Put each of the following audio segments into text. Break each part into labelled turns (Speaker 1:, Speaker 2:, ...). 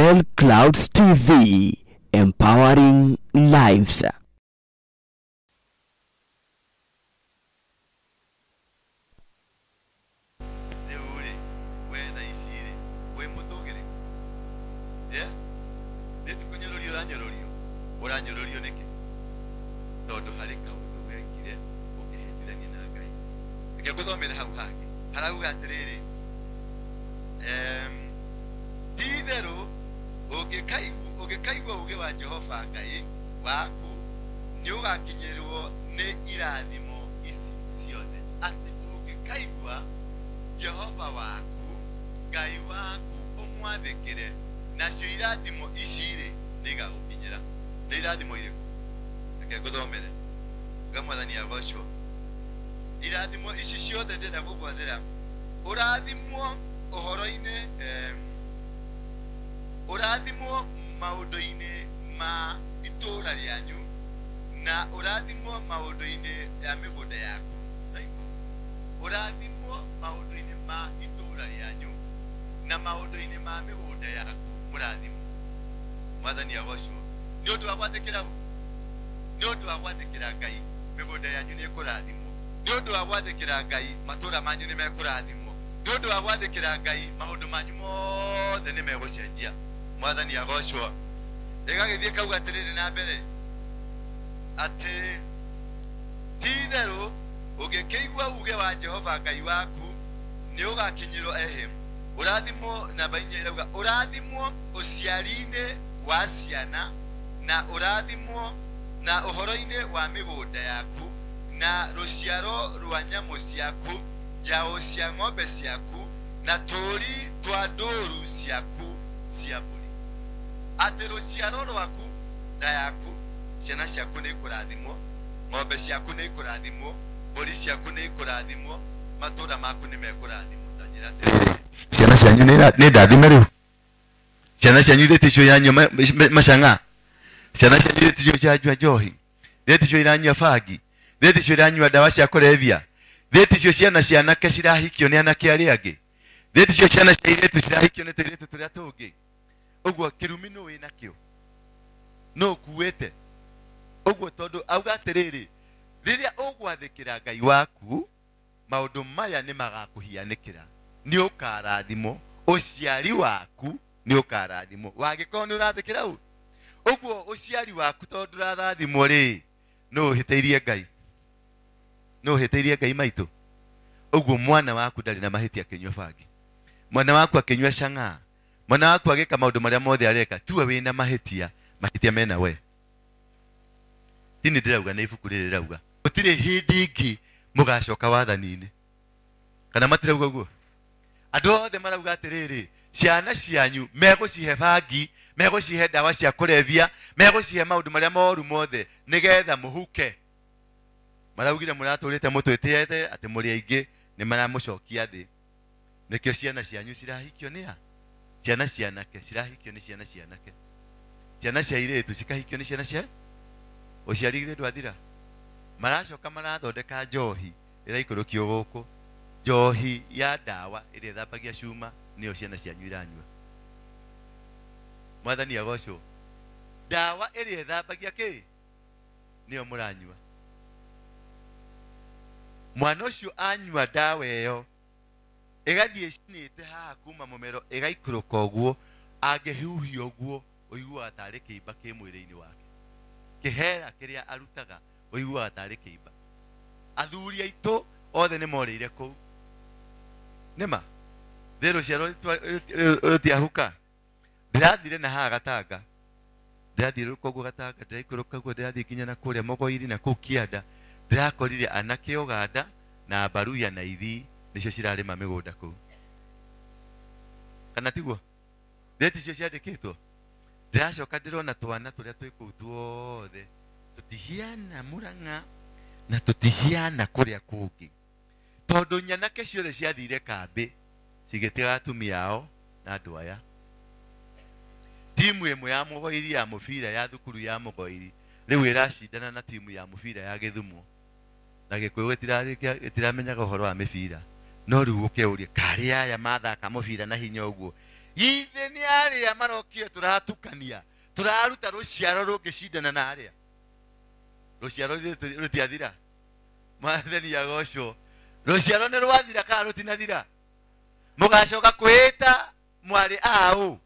Speaker 1: Royal Clouds TV, empowering lives.
Speaker 2: Siana sianyu ne dadi meru. Siana sianyu de tisho yanyu mashanga. Siana sianyu de tisho yanyu johi. De tisho yanyu fagi. De tisho yanyu dawa cia kulevya. De tisho siana siana kashira hikyo ne anake ari age. De tisho siana cia tu shira hikyo ne turetu turia tuge. Ogwo kirumino we nakyo. No kuwete. Ogwo tondu auga atiriri. Riria ugwathikira Ngai waku, maundu maya ni magakuhianikira. Ni ukarathimo, uciari waku ni ukarathimo. Wagikorwo ni urathikira u. Ogwo uciari waku tondu urathimo ri, no hiteirie Ngai. No hiteirie Ngai maitu. Ogwo mwana waku ndari na mahiti akinywa fagi. Mwana waku akinywa shanga. Mwana waku agika maundu maria mothe areka, tuwe wina mahitia, mahitia mena we. Tini ndirauga na ibuku riri rauga. Gutire hindi ingi mugacoka wathani-ini. Kana matirauga guo. Andu othe marauga atiriri, ciana cianyu megucihe bangi, megucihe dawa cia kulevya, megucihe maundu maria moru mothe nigetha muhuke. Maraugire muraturite mutwitiete ati muri aingi ni maramucokia thi. Nikio ciana cianyu cirahikio nia. Ciana cianake cirahikio ni ciana cianake. Ciana cia iritu cikahikio ni ciana cia uciarigire ndwathira. Maracoka marathondeka njohi ira ikurukio guku. Njohi ya dawa ira thambagia cuma niyo ciana cianyu iranyua. Mwathani agocwo. Dawa ira thambagia ki niyo muranyua. Mwana ucio anyua dawa iyo igathie cinite haha kuma mumero igaikuruka uguo, angihuhia uguo uiguaga tari kiimba ki mwiri-ini wake. Kihera kiria arutaga uiguaga tari kiimba. Athuri aitu othe ni morire kuu. Nima thero ciaro rutiahuka. Ndirathire na haha Gatanga. Ndirathire koguo Gatanga, ndiraikuruka guo, ndirathie kinya na kuria Mogoiri na kuu Kianda. Ndirakorire anake Uganda na Baruya na Ithi nicio cirarima migunda kuu. Kana tiguo? Ndeti cio ciandikitwo. Ndiracoka ndirona twana turia twi kuu tuothe tutihiana Murang'a na tutihiana kuria kungi. Tondu nyanake ciothe ciathire kambi cigitiga atumia ao na andu aya. Timu imwe ya Mogoiri ya mubira ya thukuru ya Mogoiri riu iracindana na timu ya mubira ya Githumo. Na Gikuyu itiramenyaga uhoro wa mibira. No riu ukeuria kari aya mathaka mubira na hinya uguo. ithe ni aria marokire turatukania turaruta ruciaro rungicindana na aria ruciaro rutiathira mwathani agocwo ruciaro ni rwathira kana rutinathira mugacoka kwita mwari ao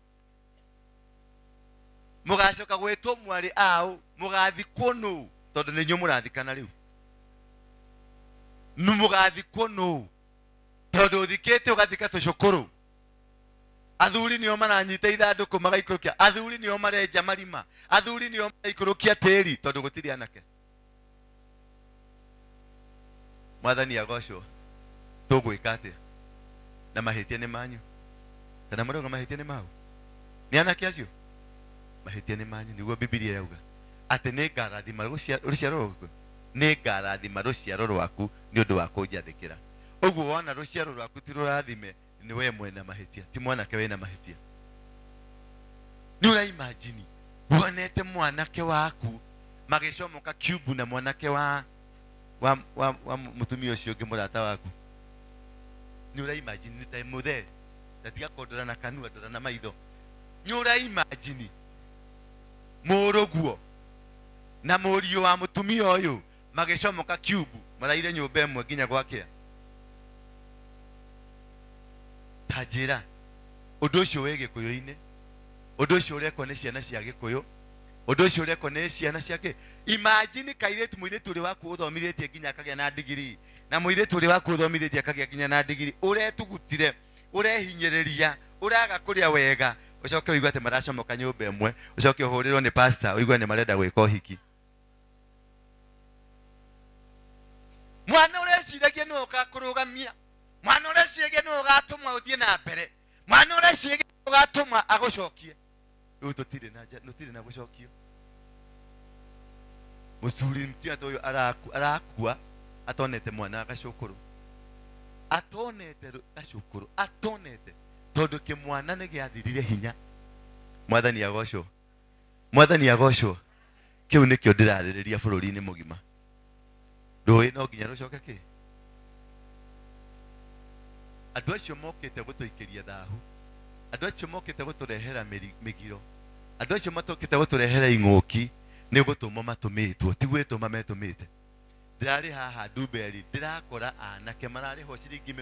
Speaker 2: mugacoka gwetwo mwari ao mugathikwo nu tondu ninyu murathikana riu nu mugathikwo nu tondu uthikite ugathika tucukuru athuri nio maranyita ithanduku magaikurukia athuri nio marenja marima athuri nio maraikurukia tiri tondu gutiri anake mwathani agocwo tugwika atia na mahitia ni manyu kana muroga mahitia ni mau ni anake acio mahitia ni manyu niguo Biblia yauga ati ni ngarathima ruciaro rwaku ni ngarathima ruciaro rwaku ni undu wa kunjathikira uguo wona ruciaro rwaku ti rurathime ni we mwena mahitia ti mwanake wena mahitia ni ura imagine wonete mwanake waku magicomoka cube na mwanake wa mutumia ucio ngimurata waku ni ura imagine ni time muthe ndatiga kondora na kanua ndora na maitho ni ura imagine muruguo na murio wa mutumia uyu magicomoka cube maraire nyumba imwe nginya gwakea tajira undu ucio we gikuyu-ini undu ucio ureko ni ciana cia gikuyu undu ucio ureko ni ciana ciake imagine kairetu muiretu uri waku uthomithitie nginya akagia na degree na muiretu uri waku uthomithitie akagia nginya na degree uretugutire urehinyiriria uraga kuria wega ucoke uigwa ati maracomoka nyumba imwe ucoke uhurirwo ni pastor uigwa ni marenda gwika uhiki mwana ureciragia ni ugakurugamia mwana ureciragia ni ugatuma uthie na mbere mwana ureciragia ugatuma agucokie riu tutire na gucokio mucuri mtiato uyu arakua atonete mwana agacukuru atonete gacukuru atonete tondu kimwana ni giathirire hinya mwathani agocwo kiu nikio ndiraririria bururi-ini mugima ndui no nginya rucoke ki andu acio mokite gutuikiria thahu andu acio mokite guturehera migiro andu acio matokite guturehera ing'uki ni gutuma matumitwo ti gwituma metumite ndirari haha Nduberi ndirakora anake marari ho ciringi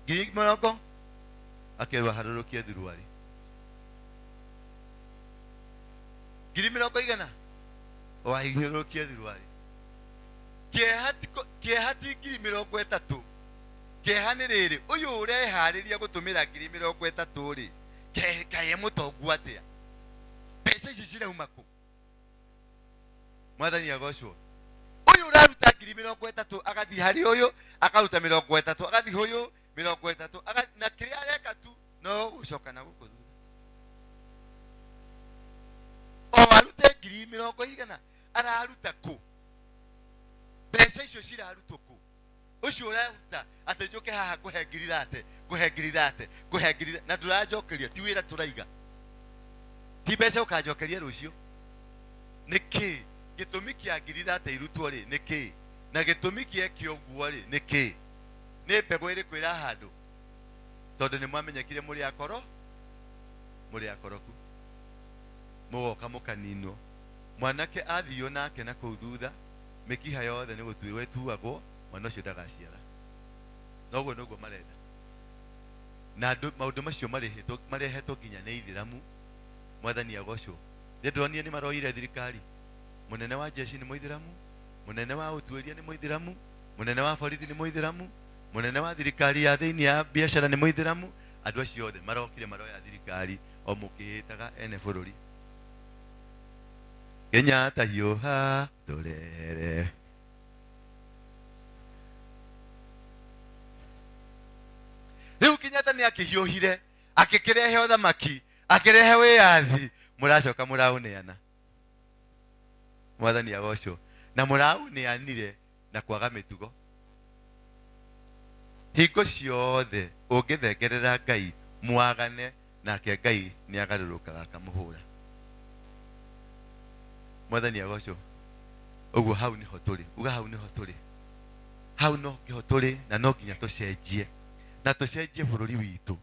Speaker 2: 20,000 akerwa harurukie thuruari 20,000 wahinyurukie thuruari kiehati 30,000 kehani riri uyu urehariria gutumira 30,000 ri kaye mutongu atia pesa ici cirauma ku mwathani agocwo uyu uraruta 30,000 agathi hari uyu akaruta 30,000 agathi huyu 30,000 na kiria areka tu no gucoka na guku o arute 30,000 araruta ku pesa icio cirarutwo ku ucio uraruta ati njuke haha kuhengirithate na ndurajokeria ti wira turaiga ti mbeca ukanjokeria rucio niki gitumi kia ngirithate irutwo ri niki na gitumi kiekio guo ri niki ni mbegu iri kwira handu tondu ni mwamenyekire muri akoroku mugoka mukaninwo mwanake athio nake na kuu thutha mikiha yothe ni gutwiwe tuagwo mwana ucio ndagaciara noguo noguo marenda na maundu macio marehetwo nginya ni Ithiramu mwathani agocwo ndonanie ni maroire thirikari munene wa jeshi ni Muithiramu munene wa utuiria ni Muithiramu munene wa borithi ni Muithiramu munene wa thirikari ya thiini ya biashara ni Muithiramu andu acio othe marokire maroya thirikari o mukihitaga ene bururi Kenyatta hiuha ndorere riu Kenyatta ni akihiuhire akikirehe uthamaki akirehe wiathi muracoka murauneana mwathani agocwo na murauneanire na kwaga mitugo hingo ciothe ungithengerera Ngai mwagane nake Ngai ni agarurukaga akamuhura mwathani agocwo uguo hau niho turi uga hau niho turi hau no kiho turi na no nginya tucenjie na tucenjie bururi witu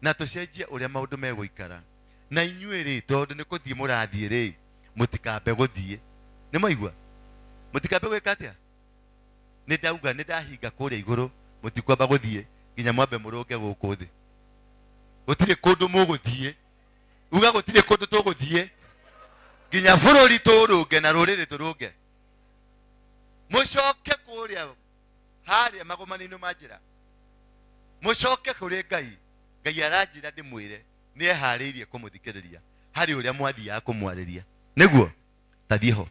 Speaker 2: na tucenjie uria maundu meguikara na inyuĩ rĩ tondu nĩ gũthiĩ mũrathiĩ rĩ mũtikambe gũthiĩ nĩ maigua mũtikambe gwĩka atĩa nĩ ndauga nĩ ndahinga kũrĩa igũrũ mũtikwamba gũthiĩ nginya mwambe mũrũnge gũkũ thĩ gũtirĩ kũndũ mũgũthiĩ uga gũtirĩ kũndũ tũgũthiĩ nginya bũrũri tũrũnge na rũrĩrĩ tũrũnge mũcoke kũrĩa harĩa magomani-inĩ ma njĩra mũcoke kũrĩ Ngai aranjĩra ndĩmwĩre nĩ eharĩirie kũmũthikĩrĩria harĩ ũrĩa mwathiaga kũmwarĩria nĩguo tathiĩ ho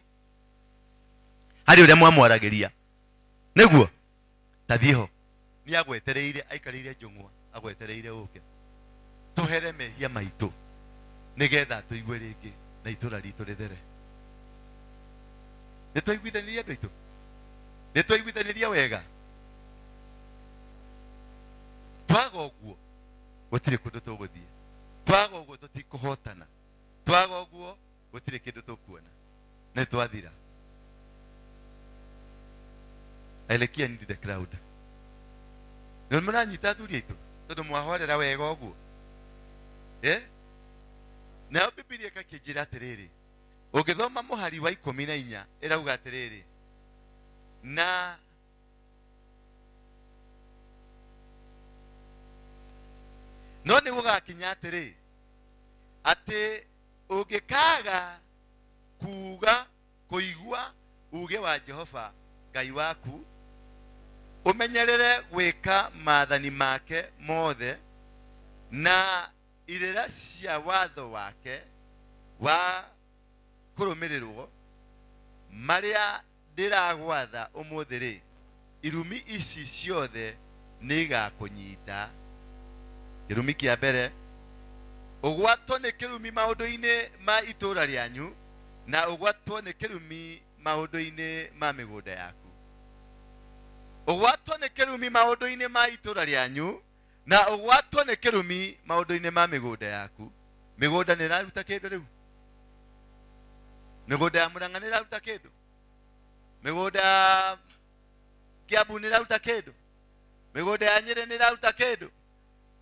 Speaker 2: harĩ ũrĩa mwamwaragĩria nĩguo tathiĩ ho nĩ agwetereire aikarĩire njũng'wa agwetereire ũke tũhere mehia maitũ nĩgetha tũigue rĩngĩ na itũra ritũ rĩthere nĩ twaiguithanirie andũ aitũ nĩ twaiguithanirie wega twaga ũguo gũtirĩ kũndũ tũgũthiĩ twaga ũguo tũtikũhotana twaga ũguo gũtirĩ kĩndũ tũkuona nĩ twathira Elekia need the crowd nĩ mũranyita athuri aitũ tondũ mwahorera wega ũguo na Biblia ĩkakĩnjĩra atĩrĩrĩ ũngĩthoma mũhari wa 14 ĩrauga atĩrĩrĩ na no nĩ gũgakinya atĩrĩ atĩ ũngĩkaga kuuga kũigua uge wa Jehova Ngai waku umenyerere gwĩka maathani make mothe na irĩra cia watho wake wa kũrũmĩrĩrwo marĩa ndĩragwatha ũmũthĩ rĩ irumi ici ciothe nĩ igakũnyita kĩrumi kĩa mbere ũgwatwo nĩ kĩrumi maũndũ-inĩ ma itũra rĩanyu na ũgwatwo nĩ kĩrumi maũndũ-inĩ ma mĩgũnda yaku ũgwatwo nĩ kĩrumi maũndũ-inĩ ma itũra rĩanyu na ũgwatwo nĩ kĩrumi maũndũ-inĩ ma mĩgũnda yaku mĩgũnda nĩ ĩraruta kĩndũ rĩu mĩgũnda ya Mũrang'a nĩ ĩraruta kĩndũ mĩgũnda ya Kiambu nĩ ĩraruta kĩndũ mĩgũnda ya Nyĩrĩ nĩ ĩraruta kĩndũ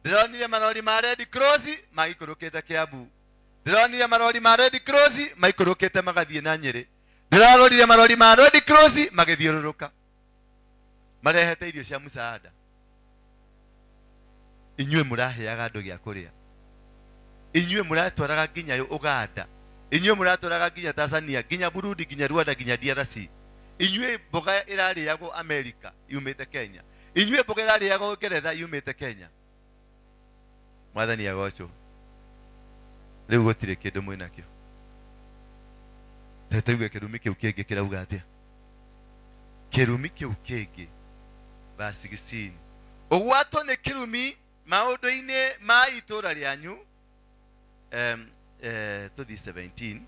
Speaker 2: ndĩronire marori ma Red Cross magĩikũrũkĩte Kiambu ndĩronire marori ma Red Cross maikũrũkĩte magathiĩ na Nyĩrĩ ndĩrarorire marori ma Red Cross magĩthiũrũrũka marehete irio cia mũsaada inyuĩ mũraheaga andũ gĩa kũrĩa inyuĩ mũratwaraga nginya Uganda inyuĩ mũratwaraga nginya Tanzania nginya Burundi nginya Rwanda nginya DRC inyuĩ mboga ĩrarĩagwo America yumĩte Kenya inyuĩ mboga ĩrarĩagwo Ngeretha yumĩte Kenya mwathani agocwo rĩu gũtirĩ kĩndũ mwĩnakĩo tũigue kĩrumi kĩu kĩngĩ kĩrauga atĩa kĩrumi kĩu kĩngĩ verse 16 ũgwatwo nĩ kĩrumi maũndũ-inĩ ma itũra rĩanyu tũthi 17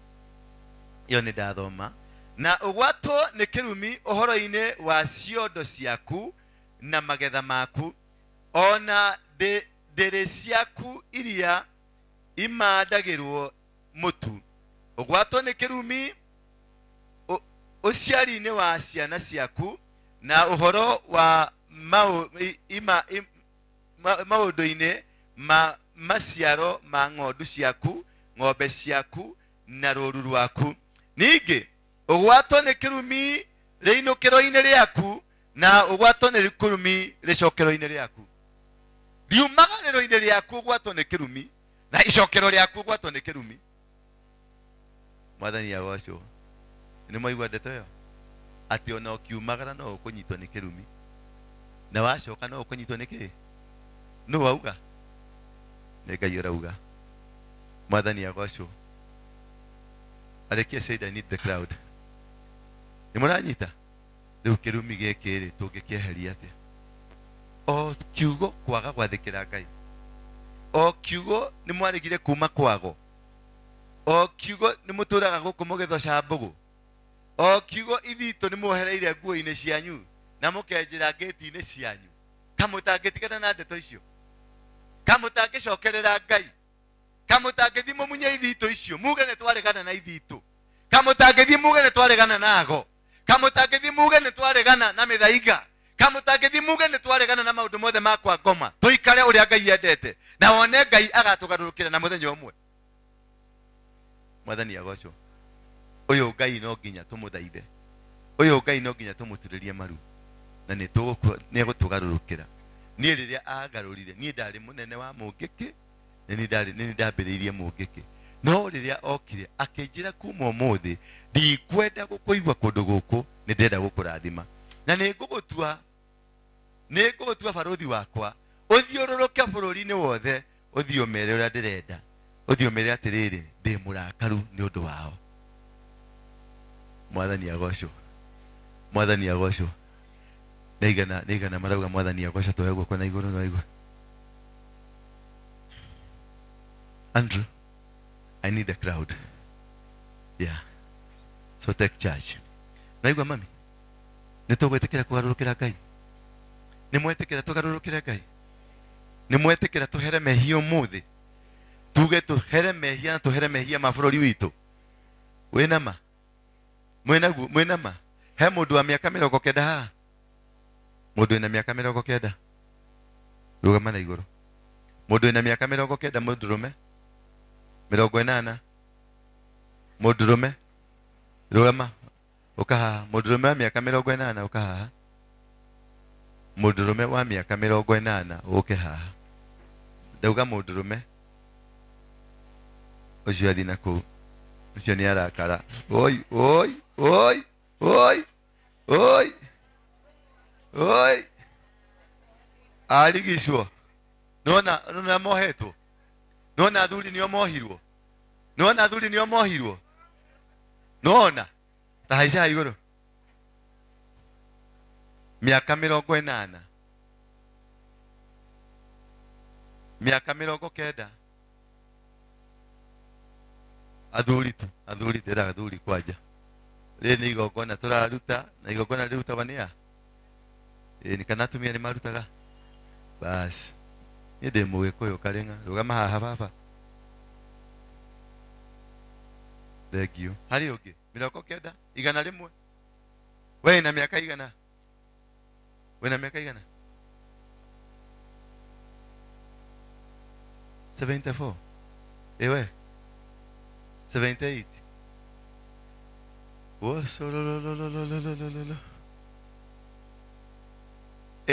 Speaker 2: iyo nĩ ndathoma na ũgwatwo nĩ kĩrumi ũhoro-inĩ wa ciondo ciaku na magetha maku ona ndĩrĩ ciaku iria imandagĩrwo mũtu ũgwatwo nĩ kĩrumi ũciari-inĩ wa ciana ciaku na ũhoro wa maũndũ-inĩ ma maciaro ma ng'ondu ciaku ng'ombe ciaku na rũru rwaku ningĩ ũgwatwo nĩ kĩrumi rĩinũkĩro-inĩ rĩaku na ũgwatwo nĩ kĩrumi rĩcokero-inĩ rĩaku riumagarĩro-inĩ rĩaku ũgwatwo nĩ kĩrumi na icokero rĩaku ũgwatwo nĩ kĩrumi mwathani agocwo nĩ mwaigua ndeto ĩyo atĩ ona ũkiumagara no ũkũnyitwo nĩ kĩrumi na wacoka no ũkũnyitwo nĩ kĩĩ nũ wauga nĩ Ngai ũrauga mwathani agocwo Alekia said I need the crowd nĩ mũranyita rĩu kĩrumi gĩkĩ rĩ tũngĩkĩeheria atĩa o kiugo kwaga gwathĩkĩra Ngai o kiugo nĩ mwaregire kuma kwago o kiugo nĩ mũtũraga gũkũ mũgĩthoca mbũgũ o kiugo ithitũ nĩ mwohereire nguo-inĩ cianyu na mũkenjĩra ngĩti-inĩ cianyu kamũtangĩtigana na ndeto icio kamũtangĩcokerera Ngai kamũtangĩthiĩ mũmunye ithitũ icio muge nĩ twaregana na ithitũ kamũtangĩthiĩ muge nĩ twaregana na ago kamũtangĩthiĩ muge nĩ twaregana na mĩthaiga kamutagethi muge nĩ twaregana na maũndũ mothe makwa ngoma tũikare ũrĩa Ngai endete na wone Ngai agatũgarũrũkĩra na mũthenya ũmwe. Mwathani agocwo. Ũyũ Ngai no nginya tũmũthaithe, ũyũ Ngai no nginya tũmũturĩrie maru na nĩ egũtũgarũrũkĩra. Niĩ rĩrĩa agarũrire niĩ ndarĩ mũnene wa mũngĩkĩ, nĩ ndambĩrĩirie mũngĩkĩ, no rĩrĩa okire akĩnjĩra kuma ũmũthĩ ndikwenda gũkũigua kũndũ gũkũ, nĩ ndenda gũkũrathima na nĩ ngũgũtua barũthi wakwa, ũthiũrũrũke bũrũri-inĩ wothe, ũthiĩ ũmere ũrĩa ndĩrenda, ũthiĩ ũmere atĩrĩrĩ ndĩ mũrakaru nĩ ũndũ wao. Mwathani agocwo, Mwathani agocwo. Nĩigana marauga Mwathani agocwo twoe guoko na igũrũ na igũrũ. Andrew, I need the crowd. Yeah. So take charge. Naigua mami. Nĩtũgwĩtĩkĩra kũgarũrũkĩra Ngai. Nĩmwetĩkĩra tũgarũrũkĩre Ngai. Nĩmwetĩkĩra tũhere mehia ũmũthĩ. Tuge tũhere mehia na tũhere mehia ma bũrũri witũ. Wĩna ma? Mwĩna ma? He mũndũ wa mĩaka 90 haha. Mũndũ wĩna mĩaka 90. Rũgama na igũrũ. Mũndũ wĩna mĩaka 90 mũndũrũme. 80. Mũndũrũme. Rũgama. Ũka haha. Mũndũrũme wa mĩaka 80 ũka haha. Mũndũrũme wa mĩaka 80 ũke haha. Ndauga mũndũrũme. Ũcio athi na kũu. Ũcio nĩ arakara. Oi. Arigicwo. Nona mohetwo. Nona athuri nĩo mohirwo. Nona athuri nĩo mohirwo. Nona. Ta haica igũrũ. Mĩaka 80. Mĩaka 90. Athuri tera athuri kwanja. Rĩrĩ nĩ igongona tũraruta na igongona rĩrutagwo nĩ a? Nĩ kana atumia nĩ marutaga? Basi. Niĩ ndĩ Mũgĩkũyũ Karĩng'a. Rũgama haha baba. Thank you. Harĩ ũngĩ? 90? 100? Wee na mĩaka igana? Wĩna mĩaka igana? 74. Ewe? 78. Wosololololololololo.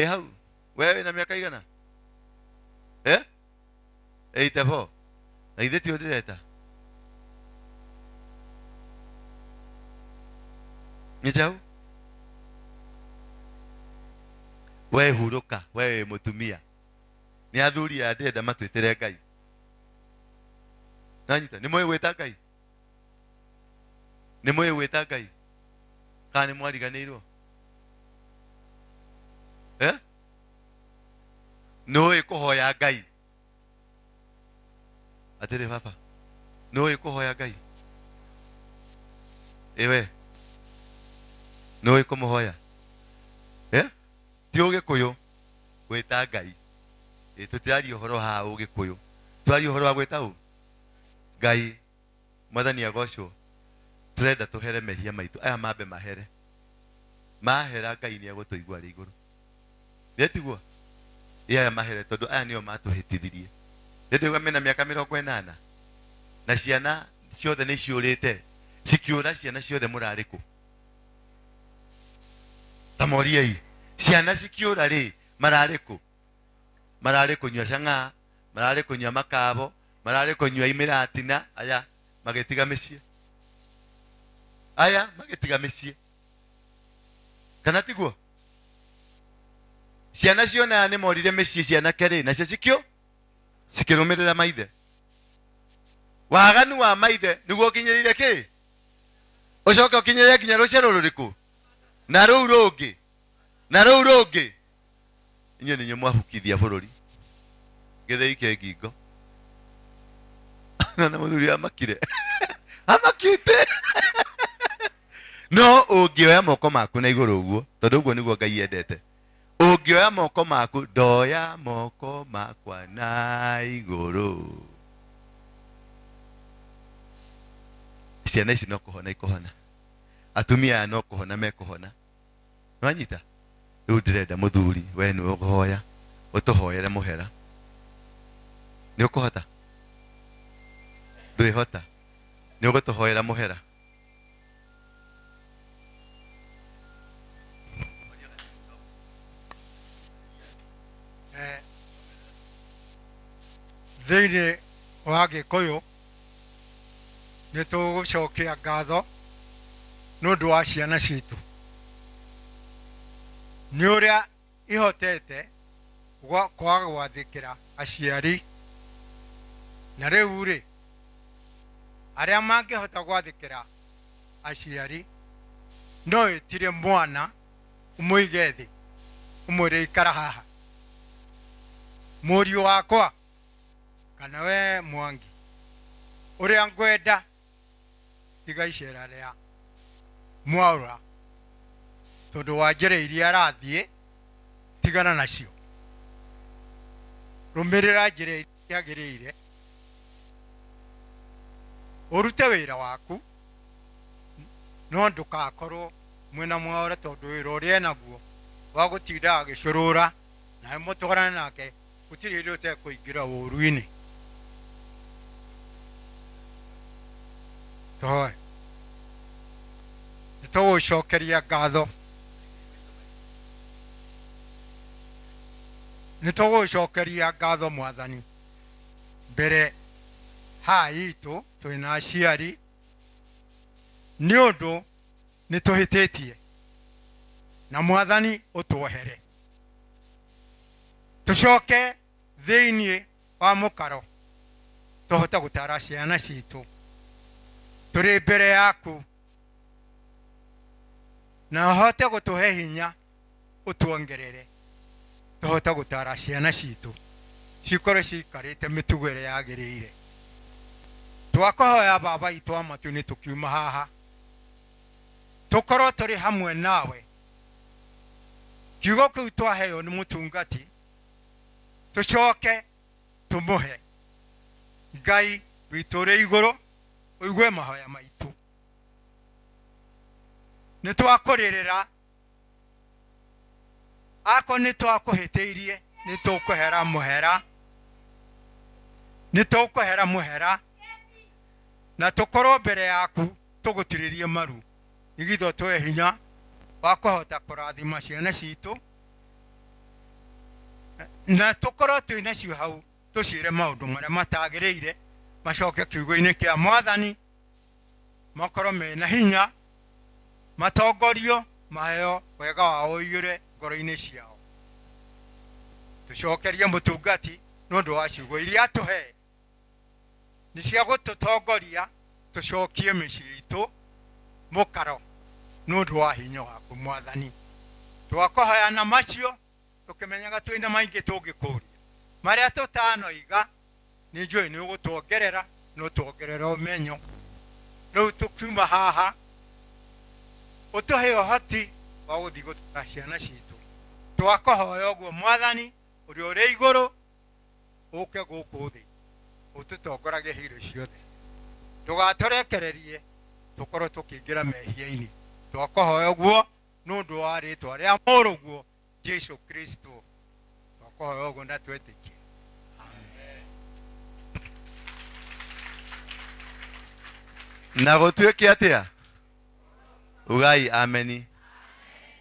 Speaker 2: Hau, wewe na miaka igana? 84. Na ithe ti ũndĩreta. Nĩchau? We hurũka, we mũtumia. Nĩ athuri a ndenda matwĩtĩre Ngai. Nanyita, nĩ mũĩ gwĩta Ngai? Nĩ mũĩ gwĩta Ngai? Kana nĩ mwariganĩirwo? Nũĩ kũhoya Ngai? Atĩrĩ baba, nũĩ kũhoya Ngai? Ewe, nũĩ kũmũhoya? Ti Ũgĩkũyũ gwĩta Ngai. Tũtiraria ũhoro haha Ũgĩkũyũ. Tũraria ũhoro wa gwĩta ũ? Ngai. Mwathani agocwo. Tũrenda tũhere mehia maitũ. Aya mambe mahere. Mahera Ngai nĩ egũtũigua arĩ igũrũ. Nĩtiguo? Aya mahere tondũ aya nĩo matũhĩtithirie. Ndĩrauga mena mĩaka 80 na ciana ciothe nĩ ciũrĩte. Cikiũra ciana ciothe mũrarĩ kũ? Ta moriei. Ciana cikiũra rĩ mararĩ kũ? Mararĩ kũnyua cang'aa, mararĩ kũnyua makabo, mararĩ kũnyua imĩratina, aya magĩtiga mĩciĩ. Aya magĩtiga mĩciĩ. Kana tiguo? Ciana ciona nĩ morire mĩciĩ ciana kerĩ nacio cikĩrũmĩrĩra maithe. Waganu wa maithe nĩguo ũkinyĩrĩire kĩ? Ũcoke ũkinyĩrĩre nginya rũciaro rũrĩkũ? Na rũu rũngĩ. Na rũu rũngĩ. Inyuĩ nĩnyuo mwabukithia bũrũri. Gĩthĩi kĩa ngingo. Na mũthuri amakire. Amakite. No ũngĩoya moko maku na igũrũ ũguo, tondũ ũguo nĩguo Ngai endete. Ũngĩoya moko maku, ndoya moko makwa na igũrũ. Ciana ici no kũhona ikohona. Atumia no kũhona mekũhona. Nwanyita? riu ndirenda muthuri we ni uguhoya utuhoyere muhera ni ukuhota ndwihota ni ugutuhoyera muhera
Speaker 3: thĩinĩ wa Gĩkũyũ nĩ tũgũcokia ngatho nĩ ũndũ wa ciana citũ nĩ ũrĩa ihotete kwaga gwathĩkĩra aciari na rĩu rĩ arĩa mangĩhota gwathĩkĩra aciari no ĩtire mwana ũmũige thĩ ũmwĩre ikara haha mũriũ wakwa kana we Mwangi ũrĩa ngwenda tiga icera rĩa Mwaũra tondũ wa njĩra iria arathiĩ tigana nacio rũmĩrĩra njĩra iria yagĩrĩire ũrute wĩra waku no ndũgakorwo mwena Mwaũra tondũ wĩra ũrĩa enaguo wa gũtinda agĩcũrũra na mũtwarane nake gũtirĩ hĩndĩ ũtekũingĩra ũru-inĩ Toi. Nitũgũcokeria ngatho. Nitũgũcokeria ngatho Mwathani. Mbere ha itũ twĩna aciari nĩ ũndũ nĩtũhĩtĩtie na Mwathani ũtuohere. Tũcoke thĩinĩ wa mũkaro tũhote gũtara ciana citũ. Tũrĩ mbere yaku na hote gũtũhe hinya ũtuongerere tũhote gũtara ciana citũ cikorwo cikarĩte mĩtugo ĩrĩa yagĩrĩire. Twakũhoya Baba itũ amatu-inĩ tũkiuma haha tũkorwo tũrĩ hamwe nawe. Kiugo kĩu twaheo nĩ mũtungati tũcoke tũmũhe. Ngai witũ ũrĩ igũrũ ũigue mahoya maitũ. Nĩtwakũrĩrĩra ako nĩtwakũhĩtĩirie nĩtũkũhera mũhera. Nĩtũkũhera mũhera na tũkorwo mbere yaku tũgũtirĩrie maru nĩgitho tũhe hinya wa kũhota kũrathima ciana citũ na tũkorwo twĩna cio hau tũciĩre maũndũ marĩa matagĩrĩire macoke kiugo-inĩ kĩa Mwathani makorwo mena hinya matongorio maheo wega wao ũiyũre ngoro-inĩ ciao. Tũcokerie mũtungati nĩ ũndũ wa ciugo iria atũhe nĩ cia gũtũtongoria tũcokie mĩciĩ itũ mũkaro nĩ ũndũ wa hinya waku Mwathani. Twakũhoya na macio tũkĩmenyaga twĩna maingĩ tũngĩkũria marĩa tũtanoiga nĩ njũĩ nĩ ũgũtuongerera na ũtuongerera ũmenyo. Rĩu tũkiuma haha ũtũhe ũhoti wa gũthiĩ gũtara ciana citũ. Twakũhoya ũguo Mwathani ũrĩa ũrĩ igũrũ ũke gũkũ thĩ ũtũtongoragie hĩndĩ ciothe. Ndũgatũrekererie tũkorwo tũkĩingĩra mehia-inĩ. Twakũhoya ũguo nĩ ũndũ wa rĩĩtwa rĩa mũrũguo Jesũ Kristo. Twakũhoya ũguo na twetĩkie.
Speaker 2: Na gũtuĩke atĩa ugai ameni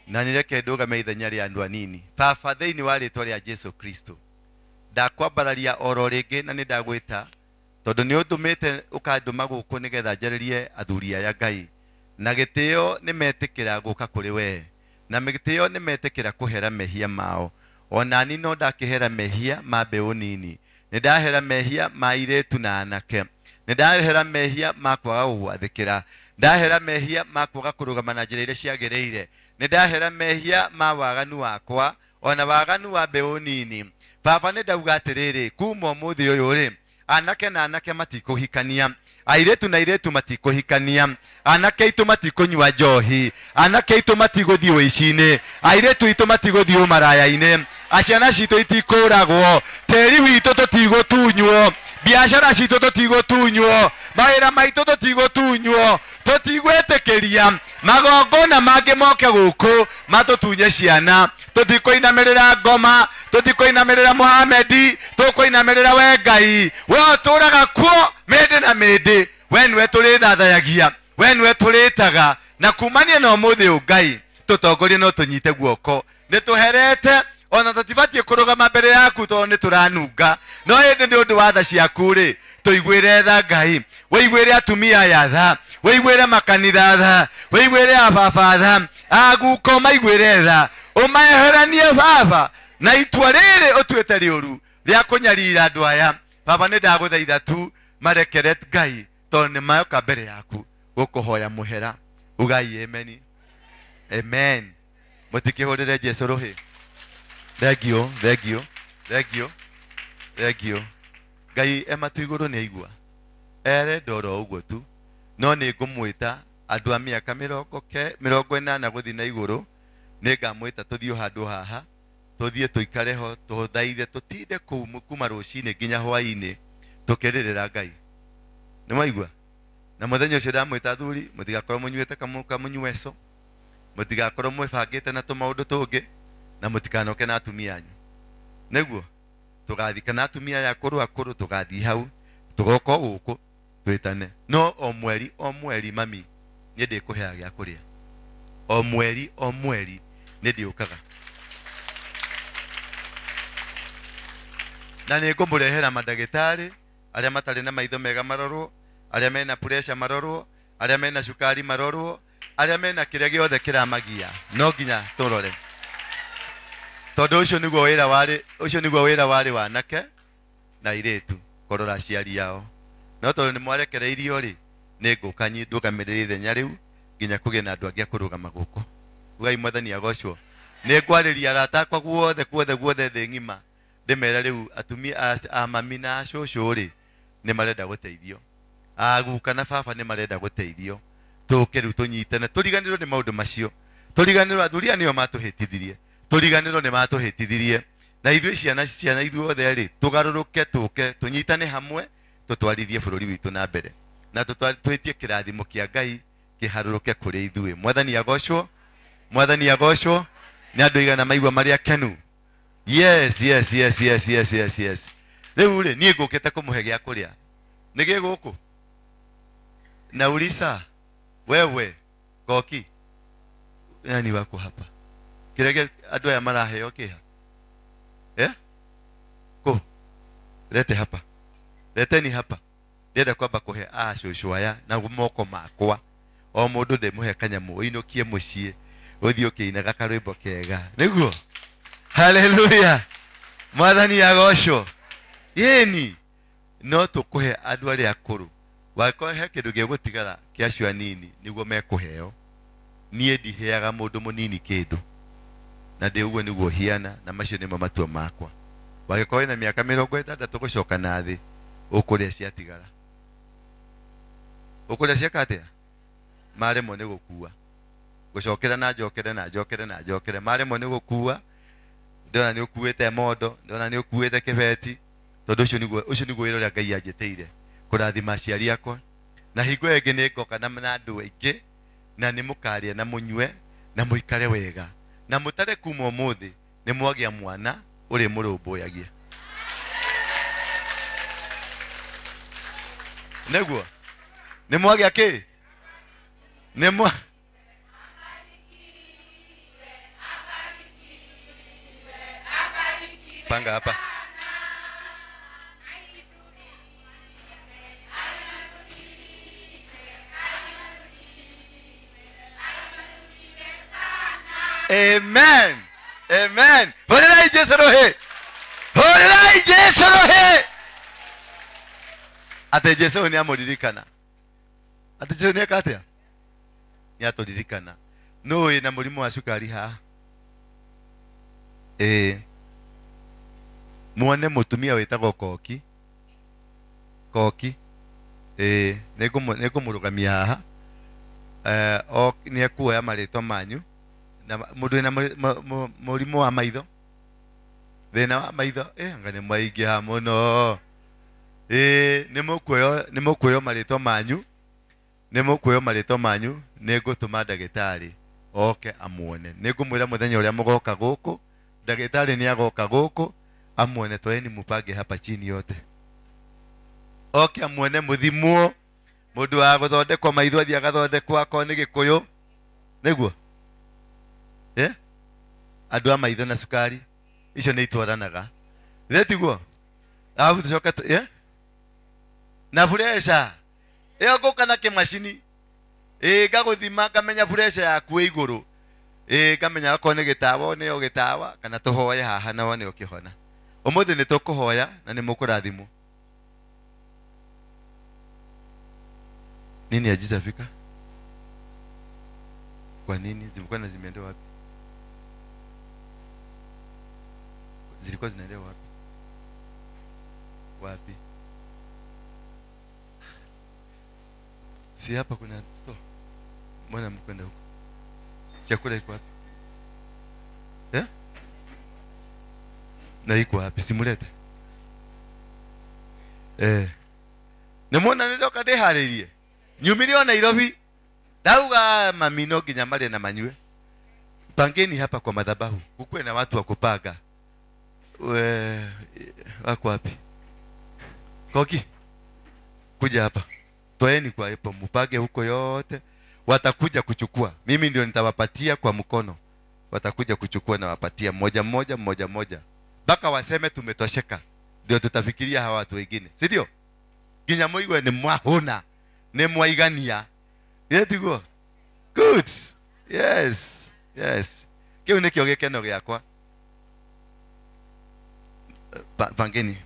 Speaker 2: na nĩreke ndũgame ithenya rĩa andũ anini. Baba thĩinĩ wa rĩĩtwa rĩa Jesũ Kristo ndakwambararia oro rĩngĩ na nĩndagwĩta tondũ nĩ ũndũmĩte ũkandũma gũkũ nĩgetha njarĩrie athuri aya Ngai na gĩtĩo nĩmetĩkĩra gũka kũrĩ we na gĩtĩo nĩmetĩkĩra kũhera mehia mao. Ona ni no ndakĩhera mehia ma mbeũ nini, nĩndahera mehia ma airĩtu na anake, nĩndahera mehia ma kwaga gũgwathĩkĩra, ndahera mehia ma kwaga kũrũgama na njĩra iria ciagĩrĩire, nĩndahera mehia ma waganu wakwa ona waganu wa mbeũ nini. Baba nĩndauga atĩrĩrĩ kuma ũmũthĩ ũyũ rĩ anake na anake matikũhikania, airĩtu na airĩtu matikũhikania, anake aitũ matikũnyua njohi, anake aitũ matigũthiĩ ũici-inĩ, airĩtu aitũ matigũthiĩ ũmaraya-inĩ, aciana citũ itikũragwo, tĩri witũ tũtigũtunywo, biacara citũ tũtigũtunywo, mawĩra maitũ tũtigũtunywo, tũtigwĩtĩkĩria magongona mangĩ moke gũkũ matũtunye ciana, tutikoinamirira ngoma, tutikoinamirira Muhamedi, tukoinamirira we Ngai. We turaga kuo mende na mende, we niwe turithathayagia, we niwe turitaga, na kumania na umuthi Ngai tutongorie no tunyite guoko. Nituherete ona tutibatie kurugama mbere yaku to ni turanunga, no hindi ni undu wa tha ciaku ri tuigwire tha Ngai. Weigwire atumia ya tha, weigwire makanitha tha, weigwire ababa tha, aguko maigwire tha, umaeheranie baba na itua riri utuite riuru ria kunyarira andu aya. Baba ni ndaguthaitha tu marekere Ngai to ni mayoka mbere yaku gukuhoya muhera. Ugai amen. Amen. Mutikihurire Jesu ruhi. Thank you, thank you, thank you, thank you. Ngai ematu iguru ni aigua ere ndoro uguo tu, no ni ngumwita andu a miaka 80 guthi na iguru, ni ngamwita tuthio handu haha, tuthie tuikare ho tuthaithe tutinde kuma rucini nginya hwaini tukiririra Ngai. Ni maigua na muthenya ucio ndamwita thuri mutigakorwo munyuite kamunyweso, mutigakorwo mwibangite na tumaundu tungi, na mutikanoke na atumia anyu. Neguo tugathika na atumia ya akuru tugathi hau tugoko guku twitane. No o mweri mami ni ndikuhea gya kuria. O mweri ni ndiukaga na ni ngumurehera madagitari aria matari na maitho mega marorwo, aria mena pressure marorwo, aria mena cukari marorwo, aria mena kiria giothe kiramagia. No nginya turore tondu ucio niguo wira wari wanake na iritu korora aciari yao. No tondu ni mwarekereirio ri ni ngukanyi ndugamirire ithenya riu nginya kugie na andu angi akurugama guku. Ugai Mwathani agocwo. Ni ngwariria arata akwa guothe thi ng'ima ndimera riu atumia a mami na cucu ri ni marenda guteithio, aguka na baba ni marenda guteithio. Tuke riu tunyitane turiganirwo ni maundu macio, turiganirwo athuria nio matuhitithirie, turiganirwo ni matuhitithirie, na ithuĩ ciana ithuothe ri tugaruruke tuke tunyitane hamwe tutwarithie bururi witu na mbere, na twitie kirathimo kia Ngai kiharuruke kuri ithuĩ. Mwathani agocwo, Mwathani agocwo. Ni andu igana maigua mari akenu. Yes. Riu ri nie ngukite kumuhe gya kuria ni giguku na ulisa wewe Goki nani wako hapa kirege andu aya maraheo kiha ko lete hapa, leteni hapa. Ndenda kwamba kuhe cucu aya na moko makwa o mundu ndemuhe kanyamu inokie mucii uthii ukiinaga karwimbo kega niguo. Haleluya. Mwathani agocwo. Yeni no tukuhe andu aria akuru wakohe kindu gigutigara kia cio nini niguo mekuheo. Nie ndiheaga mundu munini kindu na ndi uguo niguo hiana, na macio nimo matua makwa. Wagikorwo na miaka 60 gucoka na thi ukuria ciatigara, ukuria ciakatia maremwo ni gukua gucokera na njokere maremwo ni gukua. Ndona ni ukuite mondo, ndona ni ukuite kibeti, tondu ucio niguo wira uria Ngai anjiteire kurathima aciari akwa. Na hingo ingi ni ngoka na andu aingi na ni mukaria na munywe na muikare wega na mutare kuma umuthi ni mwagia mwana uri murumbuyagia. Neguo ni mwagia ki ni mwa panga hapa. Amen. Amen. Horerai Jesu rohe. Horerai Jesu rohe. Ate Jesu ni amuririkana. Ate Jesu ni akatia. Ni aturirikana. No ina murimu wa cukari ha. Muone mutumia wetagwo Koki. Koki. Nĩngũmũrũgamia haha. O nĩ ekuoya marĩtwa manyu. Na mundu ena murimu wa maitho, thina wa maitho anga ni mwaingĩha mũno. Nĩ mũkuoyo marĩtwa manyu, nĩ ngũtũma ndagĩtarĩ oke amuone nĩngũmwĩra mũthenya ũrĩa mũgoka gũkũ ndagĩtarĩ nĩ agoka gũkũ amuone twaeni mupange hapa chini yote oke amuone mũthimwo mũndũ wa gũthondekwo maitho athiĩ agathondekwo akorwo nĩ Gĩkũyũ nĩguo andũ a maitho na cukari icio nĩ itwaranaga tiguo alafu tucoka na pressure ĩyo ngũka na kĩmacini ngagũthima ngamenya pressure yaku ĩ igũrũ ngamenya akorwo nĩ gĩtawa nĩyo gĩtawa kana tũhoye haha na wone ũkĩhona ũmũthĩ nĩ tũkũhoya na nĩ mũkũrathimwo nini hajizafika kwa nini zilikuwa zimeenda wapi zilikuwa zinaenda wapi si hapa kuna store mbona mkwenda huko chakula iko wapi na iko wapi simulete nemona ndoka ndeharĩrie nyumire Nairobi dauga mamino nginya marĩ na manyue pangeni hapa kwa madhabahu kukuwe na watu wa kupanga wako wapi Koki kuja hapa toeni kwa hapo mpage huko yote watakuja kuchukua mimi ndio nitawapatia kwa mkono watakuja kuchukua na wapatia mmoja mpaka waseme tumetosheka ndio tutafikiria hawa watu wengine si ndio kinya muigwe ni mwahona ni mwaigania yetiguo good yes kiu nikio gikeno giakwa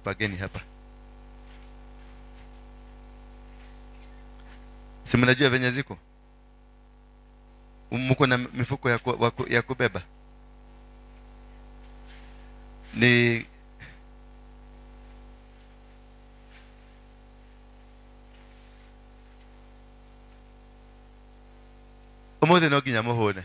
Speaker 2: pangeni hapa si mnajua venye ziko mko na mifuko ya kubeba ni umuthi no nginya muhune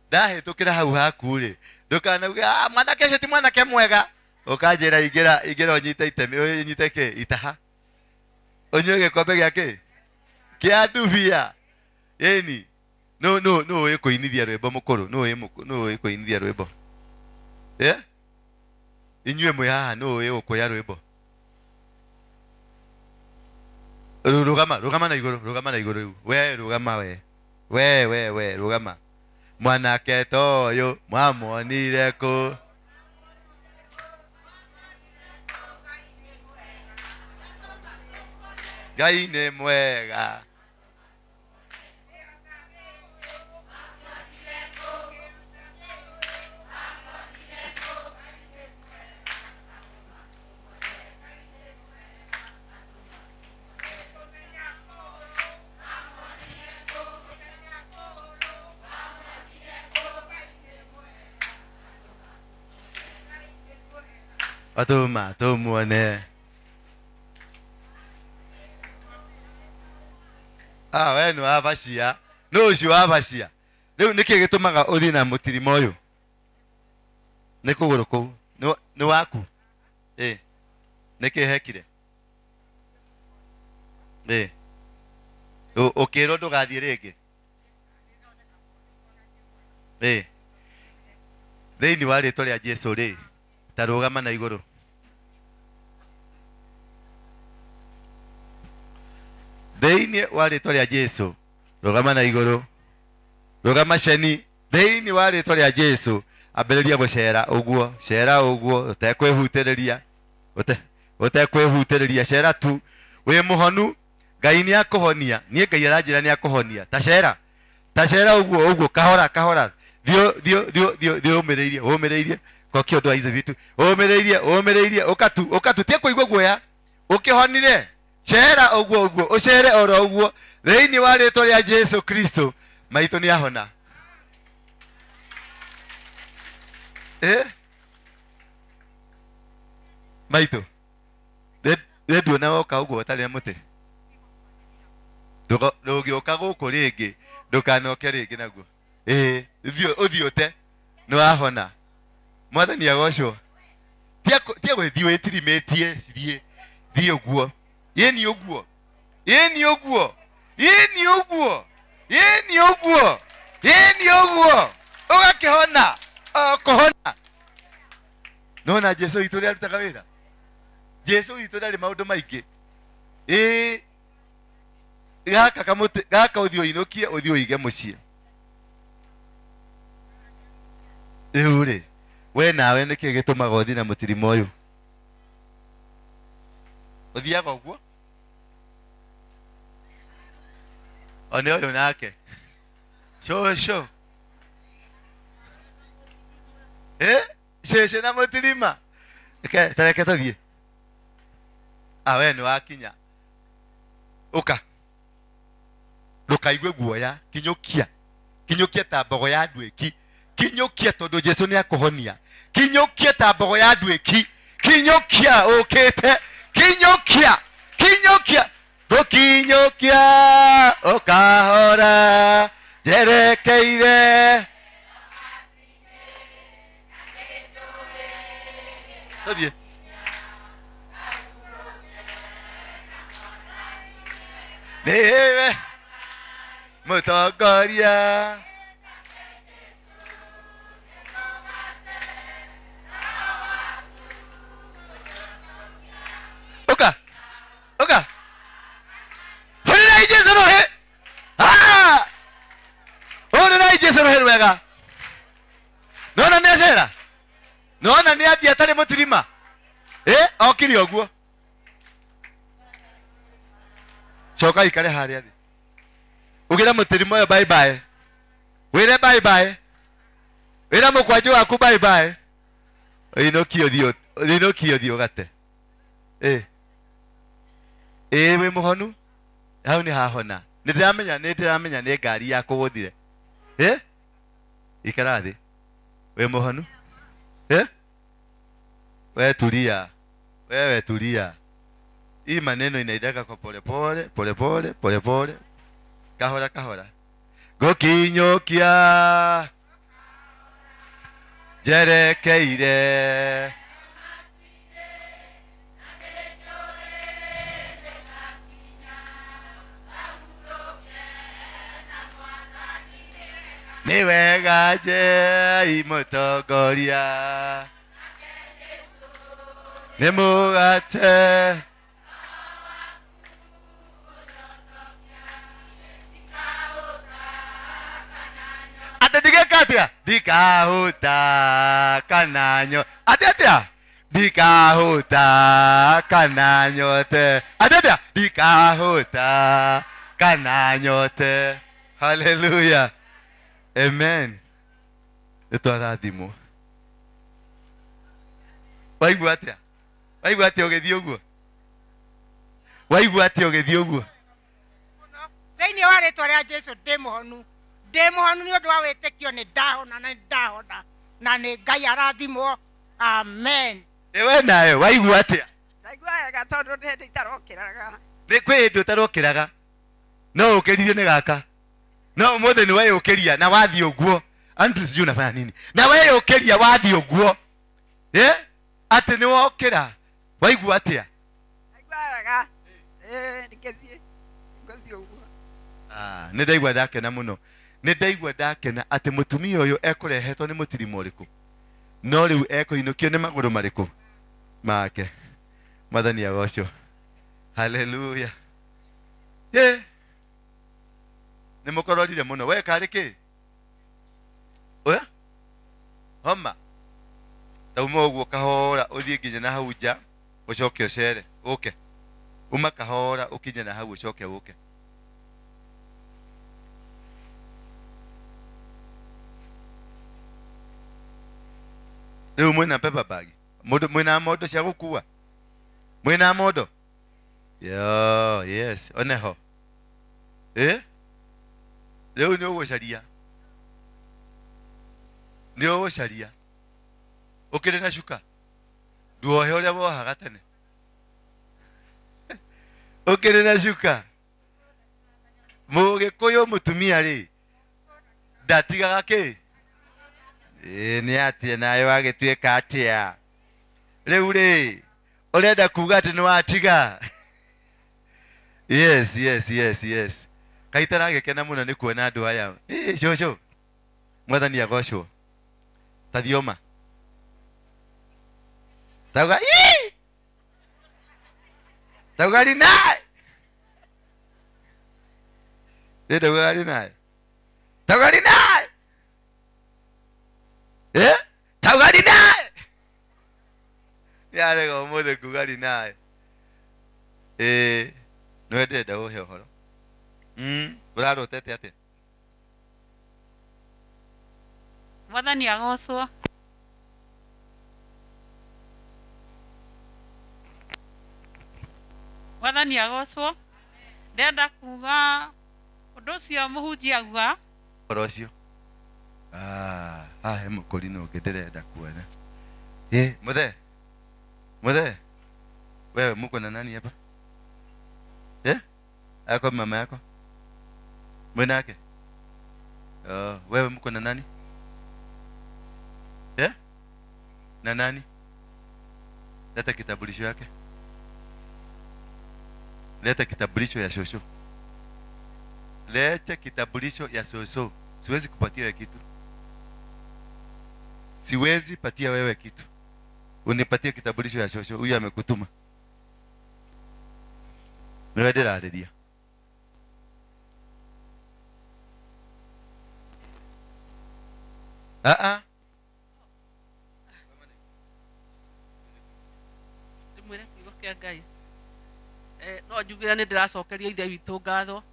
Speaker 2: ndahitukira hau haku ri ndukanauga mwanake ũcio ti mwanake mwega ukanjira igira onyita itemi onyita ke itaha onye gĩkombe gĩake kĩa ndubia yeni no ĩkũinithia rwĩmbo mũkũrũ no ĩkũinithia rwĩmbo inyue mwĩ haha no ĩgũkũya rwĩmbo rũgama na igũrũ rĩu we rũgama we rũgama mwanake ta ũyũ mwamuonire kũ Ngai nĩ mwega atuma tumuone we nĩ wabacia no ũcio wabacia rĩu nĩkĩ gĩtũmaga ũthiĩ na mũtirimo ũyũ nĩ kũgũrũ kũu nĩ waku nĩkĩ hekire ũkĩrwo ndũgathiĩ rĩngĩ thĩinĩ wa rĩtwa rĩa Jesũ rĩ ta rũgama na igũrũ thĩinĩ wa rĩtwa rĩa Jesũ rũgama na igũrũ rũgama ceni thĩinĩ wa rĩtwa rĩa Jesũ ambĩrĩria gũcera ũguo ũtekwĩhutĩrĩria cera tu wĩ mũhonu Ngai nĩ akũhonia niĩ Ngai aranjĩra nĩ akũhonia ta cera ũguo kahora thiĩ ũmĩrĩirie kokio ndo hizo vitu ũmĩrĩirie ũkatu tie kũigua guoya ũkĩhonire cera ũguo ũcere oro ũguo thĩinĩ wa rĩtwa rĩa Jesũ Kristo maitũ nĩ ahona maitũ nduona woka ũguo ũtarĩ mũtĩ ndũgĩũka gũkũ rĩngĩ ndũkanoke rĩngĩ naguo ũthiĩ ũte nĩ wahona mwathani agocwo tia gũthiĩ wĩtirimĩtie thiĩ ũguo yeni ũguo ona Jesu witũ rĩ arutaga wĩra. Jesu witũ ndarĩ maũndũ maingĩ. Gaka kamuti gaka ũthiũ inũkie ũthiũ ũige mũciĩ. Rĩu rĩ, we nawe nĩkĩ gĩtũmaga ũthiĩ na mũtirima ũyũ? Ũthiaga ũguo? One ũyũ nake. Shosho. Sheshe na mũtirima. Tareke tũthiĩ. We nĩ wakinya. Ũka. Ndũkaigue guoya, kinyũkia ta mbogo ya ndwĩki. Kinyũkia tondũ Jesu nĩ akũhonia. Kinyũkia ta mbogo ya ndwĩki. Kinyũkia ũkĩte. Kinyũkia. Ndũkinyũkia ũkahora njerekeire. Tũthiĩ. Nĩwe mũtongoria. Ũka. Hũrĩrai Jesu rũhĩ. Hũrĩrai Jesu rũhĩ rwega. Nona nĩ acera. Nona nĩ athiĩ atarĩ mũtirima. Okire ũguo. Coka ikare harĩa thĩ. Ugĩra mũtirima ũyũ bye bye. Wĩre bye bye. Wĩra mũkwanjũ waku bye bye. Inũkie ũthiũ gate. Wĩ mũhonu? Hau nĩ hahona. Nĩndĩramenya nĩ ngari ya kũgũthire. Ikara thĩ. Wĩ mũhonu? We tulia. Wewe tulia. Hii maneno inaidaka kwa polepole. Kahora. Gũkinyũkia njerekeire. Nĩ wega Ngai mũtongoria. Nĩ mũgate. Atĩtigĩkatia ndikahũta kana nyote. Atĩtia ndikahũta kana nyote. Atĩtia ndikahũta kana nyote. Hallelujah. Amen. Nĩtwarathimwo. Waigua atĩa ũgĩthiĩ ũguo? Waigua atĩa ũgĩthiĩ ũguo?
Speaker 4: Thĩinĩ wa rĩĩtwa rĩa Jesu ndĩ mũhonu nĩ ũndũ wa wĩtĩkio. Nĩ ndahona na nĩ Ngai arathimwo. Amen.
Speaker 2: We nawe waigua atĩa?
Speaker 4: Ndaigua wega tondũ nĩ hĩndĩ itarokĩraga.
Speaker 2: Nĩ kwĩ hĩndĩ ũtarokĩraga. No ũkĩrire nĩ gaka. No ũmũthĩ nĩ weyũkĩria na wathiĩ ũguo. Andrew sijui unafanya nini? Na weyũkĩria wathiĩ ũguo. Atĩ nĩ wokĩra. Waigua atĩa?
Speaker 4: Ndaigua wega. Nĩngĩthiĩ ũguo.
Speaker 2: Nĩ ndaigua ndakena mũno. Nĩ ndaigua ndakena atĩ mũtumia ũyũ ekũrehetwo nĩ mũtirima ũrĩkũ. No rĩu ekũinũkio nĩ magũrũ marĩkũ make. Mwathani agocwo. Hallelujah. Nĩ mũkororire mũno. We karĩ kĩ? Oya? Homa. Tauma ũguo kahora ũthiĩ nginya na hau nja ũcoke ũcere. Ũke. Uma kahora ũkinye na hau ũcoke ũke. Rĩu mwĩna paper bag. Mwĩna mondo cia gũkua. Mwĩna mondo. Yes. One ho. Rĩu nĩ ũgũcaria. Ũkĩrĩ na cuka. Nduohe ũrĩa wohaga tene. Ũkĩrĩ na cuka. Mũgĩkũyũ mũtumia rĩ. Ndatigaga kĩ? Nĩ atĩa nawe wagĩtuĩka atĩa? Rĩu rĩ, ũrenda kuuga atĩ nĩ watiga? Yes. Kaitaragĩkena mũno nĩ kuona andũ aya. Cũcũ. Mwathani agocwo. Tathioma. Tauga ii. Tauga rinae. Tauga rinae. Tauga rinae. Tauga rinae. Yale go mode kuga rinae. No ndenda uhe horo. Urarotete ate.
Speaker 5: Mwathani agocwo. Mwathani agocwo. Ndenda kuga undu ucio muhunjia auga
Speaker 2: Horo ucio. He mukuri no ndirenda kuona. Muthe. Wewe muko na nani hapa? Ako mama yako? Mwenake? Wewe mko na nani? Na nani? Leta kitambulisho yake. Leta kitambulisho ya shosho. Leta kitambulisho ya shosho. Siwezi kupatia wewe kitu. Siwezi patia wewe kitu. Unipatie kitambulisho ya shosho. Huyu amekutuma. Niwedera aredia.
Speaker 5: ndimwire kiugo kia Ngai no njugira ni ndiracokeria ithe witũ ngatho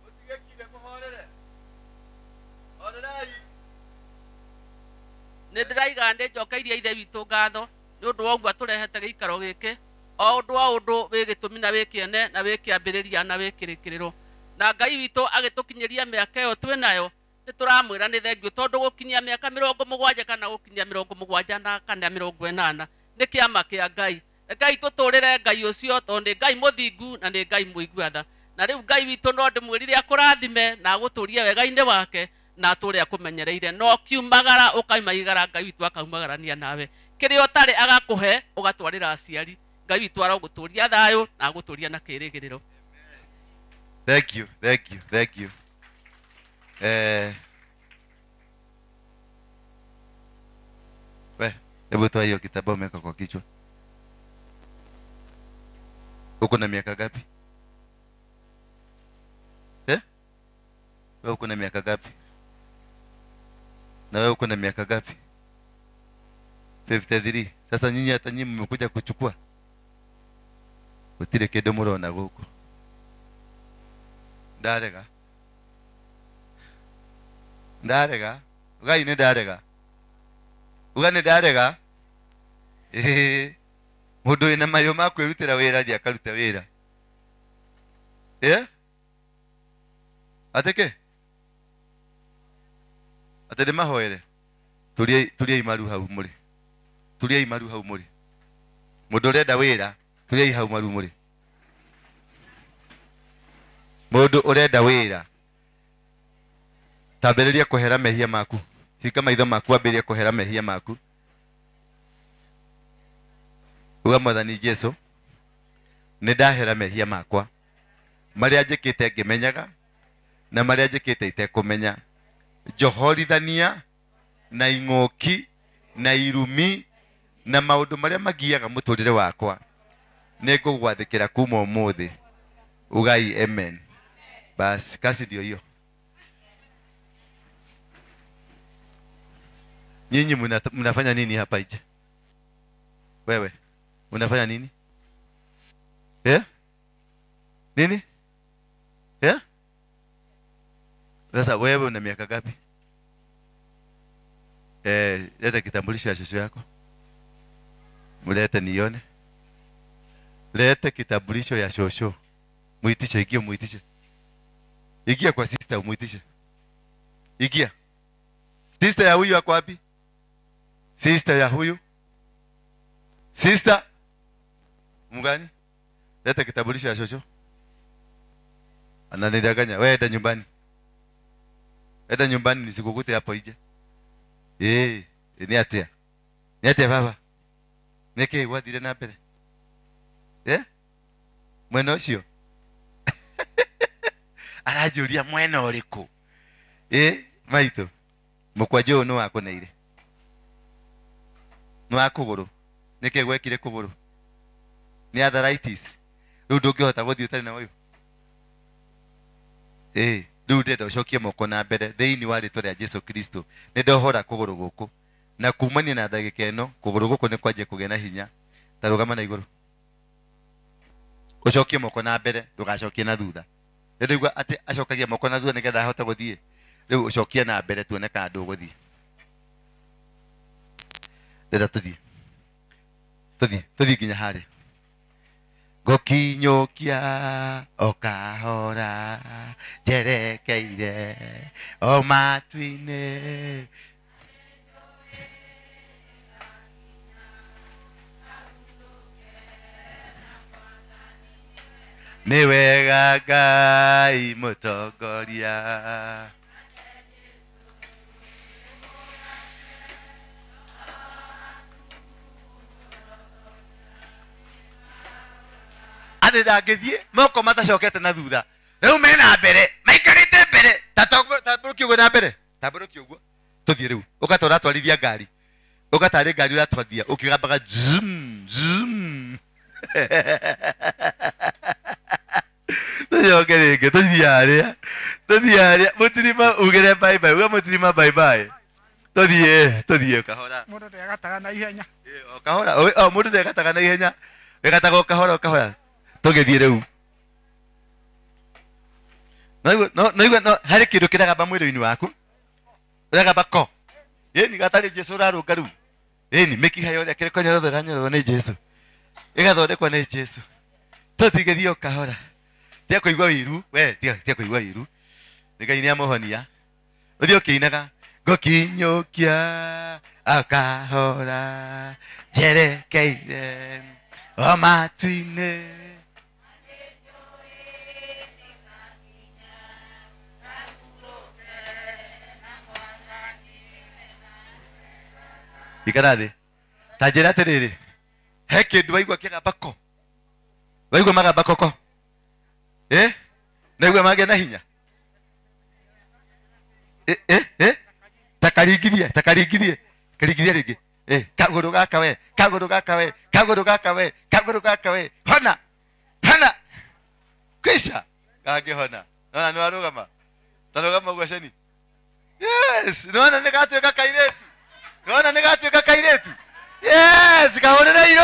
Speaker 5: ni ndiraiga ndi njokeirie ithe witũ ngatho ni undu wa ũguo tũrehete gĩikaro gĩkĩ o ũndũ wa ũndũ wĩ gĩtũmi na wĩ kĩene na wĩ kĩambĩrĩria na wĩ kĩrĩkĩrĩro na Ngai witũ agĩtũkinyĩria mĩaka ĩyo twĩ nayo nĩ tũramwĩra nĩ thengiũ tondũ gũkinyia mĩaka 70 kana gũkinyia 70 na kana 80 nĩ kĩama kĩa Ngai. Ngai tũtũrĩre Ngai ũcio tondũ nĩ Ngai mũthingu na nĩ Ngai mũiguatha. Na rĩu Ngai witũ no ndĩmwĩrire akũrathime na agũtũrie wega-inĩ wake na atũre akũmenyereire. No kiumagara ũkaimagara Ngai witũ akaumagarania nawe. Kĩrĩa ũtarĩ agakũhe ũgatwarĩra aciari. Ngai witũ arogũtũria thayũ na agũtũria na kĩrĩgĩrĩro.
Speaker 2: Thank you. Hebu toa hiyo kitabu umeweka kwa kichwa. Uko na miaka gapi? Wewe uko na miaka gapi? Na wewe uko na miaka gapi? 53. Sasa nyinyi hata nyinyi mmekuja kuchukua. Utire kidogo murona guku. Ndarega. Ugai ni ndarega. Ugane ndarega. Mundu ina mayo ma kwirutira wira thia karuta wira. Ateke. Atende mahoere. Tuliai maru hau muri. Mundu urenda wira, tuliai hau maru muri. Mundu urenda wira. Tambĩrĩria kũhera mehia maku. Hika maitho maku ambĩrĩria kũhera mehia maku. Uga Mwathani Jesũ, nĩ ndahera mehia makwa. Marĩa njĩkĩte ngĩmenyaga na marĩa njĩkĩte itekũmenya. Njohorithania na ing'ũki na irumi na maũndũ marĩa magiaga mũtũrĩre wakwa. Nĩ ngũgwathĩkĩra kuma ũmũthĩ. Ugai amen. Basi kasi ndio hiyo. Nyinyi mnafanya nini hapa nje? Wewe unafanya nini? Nini? Sasa wewe una miaka gapi? Leta kitambulisho ya shosho yako. Mulete nione. Leta kitambulisho ya shosho. Muitishe, ingia muitishe. Ingia kwa sister umuitishe. Ingia. Sister ya huyu ako wapi? Sister ya huyu? Sister mgani? Leta kitambulisho ya shosho. Ananidanganya. Wewe enda nyumbani. Enda nyumbani nisikukute hapo nje. Ni atia. Ni atia baba. Neke wathire na mbere. Mwena ucio. Arajuria mwena uriku. Maito. Mukwajo no akuneire. No akuguru. Neke gwekire kuguru. ni arthritis riu ndungihota guthii utari na uyu riu ndenda ucokie moko na mbere thiini wa ritwa ria Jesu Kristo ni ndohora kuguru guku na kumania na ndagika ino kuguru guku ni kwanje kugia na hinya tarugama na iguru ucokie moko na mbere ndugacokie na thutha ndigwa ati acokagia moko na thutha nigetha ahota guthii riu ucokie na mbere tuone kana nduguthii ndenda tuthii nginya hari gokinyukia okahora jerekeire o matu-ini ni wega Ngai mutongoria ande ndangithie moko matacokete na thutha riu mena mbere maikarite mbere tamburuki uguo na mbere tamburuki uguo tuthie riu ugatora twarithia ngari ugatari ngari uratwarithia ukigambaga zum zum tucoke ringi tuthie haria mutirima ugire bye bye uga mutirima bye bye tuthie kahora
Speaker 3: mundu ndegataga na ihenya
Speaker 2: kahora mundu ndegataga na ihenya wegataga kahora tugithie riu no hari kindu kiragamba mwiri-ini waku uragamba ko ni gatari Jesu urarunga riu ni mikiha yothe kirikonyorothwo ni Jesu igathondekwa ni Jesu tutigithie kahora tia kuigua wiru tia kuigua wiru Ngai ni amuhonia uthie ukiinaga gokinyukia akahora jerekeire o matu-ini ikarathi ta njira atiriri he kindu waigua kigamba ko waigua magamba koko naigua magia na hinya takaringithie ringi kaguru gaka we hona kisha gangihona nona ni warugama tarugama uguo ceni yes nona ni gatuika kairetu nona ni gatuika kairetu yes kahurire iru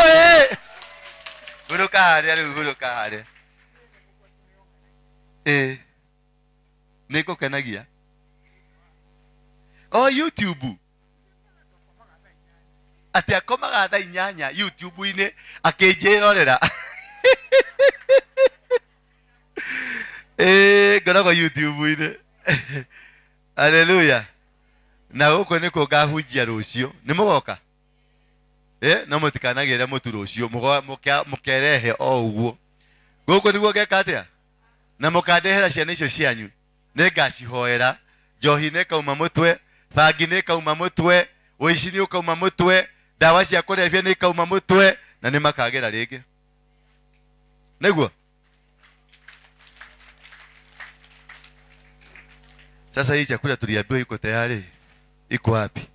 Speaker 2: huruka haria riu huruka haria niko kenagia YouTube ati akomaga thaa 8 YouTube-ini akinjirorera ngoragwo YouTube-ini haleluya na guku niko ngahunjia rucio ni mugoka no mutikanagire mutu rucio mukerehe o uguo guku niguo ngeka atia na mukandehera ciana icio cianyu ni ngacihoera njohi ni kauma mutwe bangi ni kauma mutwe uici ni ukauma mutwe dawa cia kurebia ni kauma mutwe na ni makagera ringi niguo sasa hii chakula tuliambiwa iko tayari iko wapi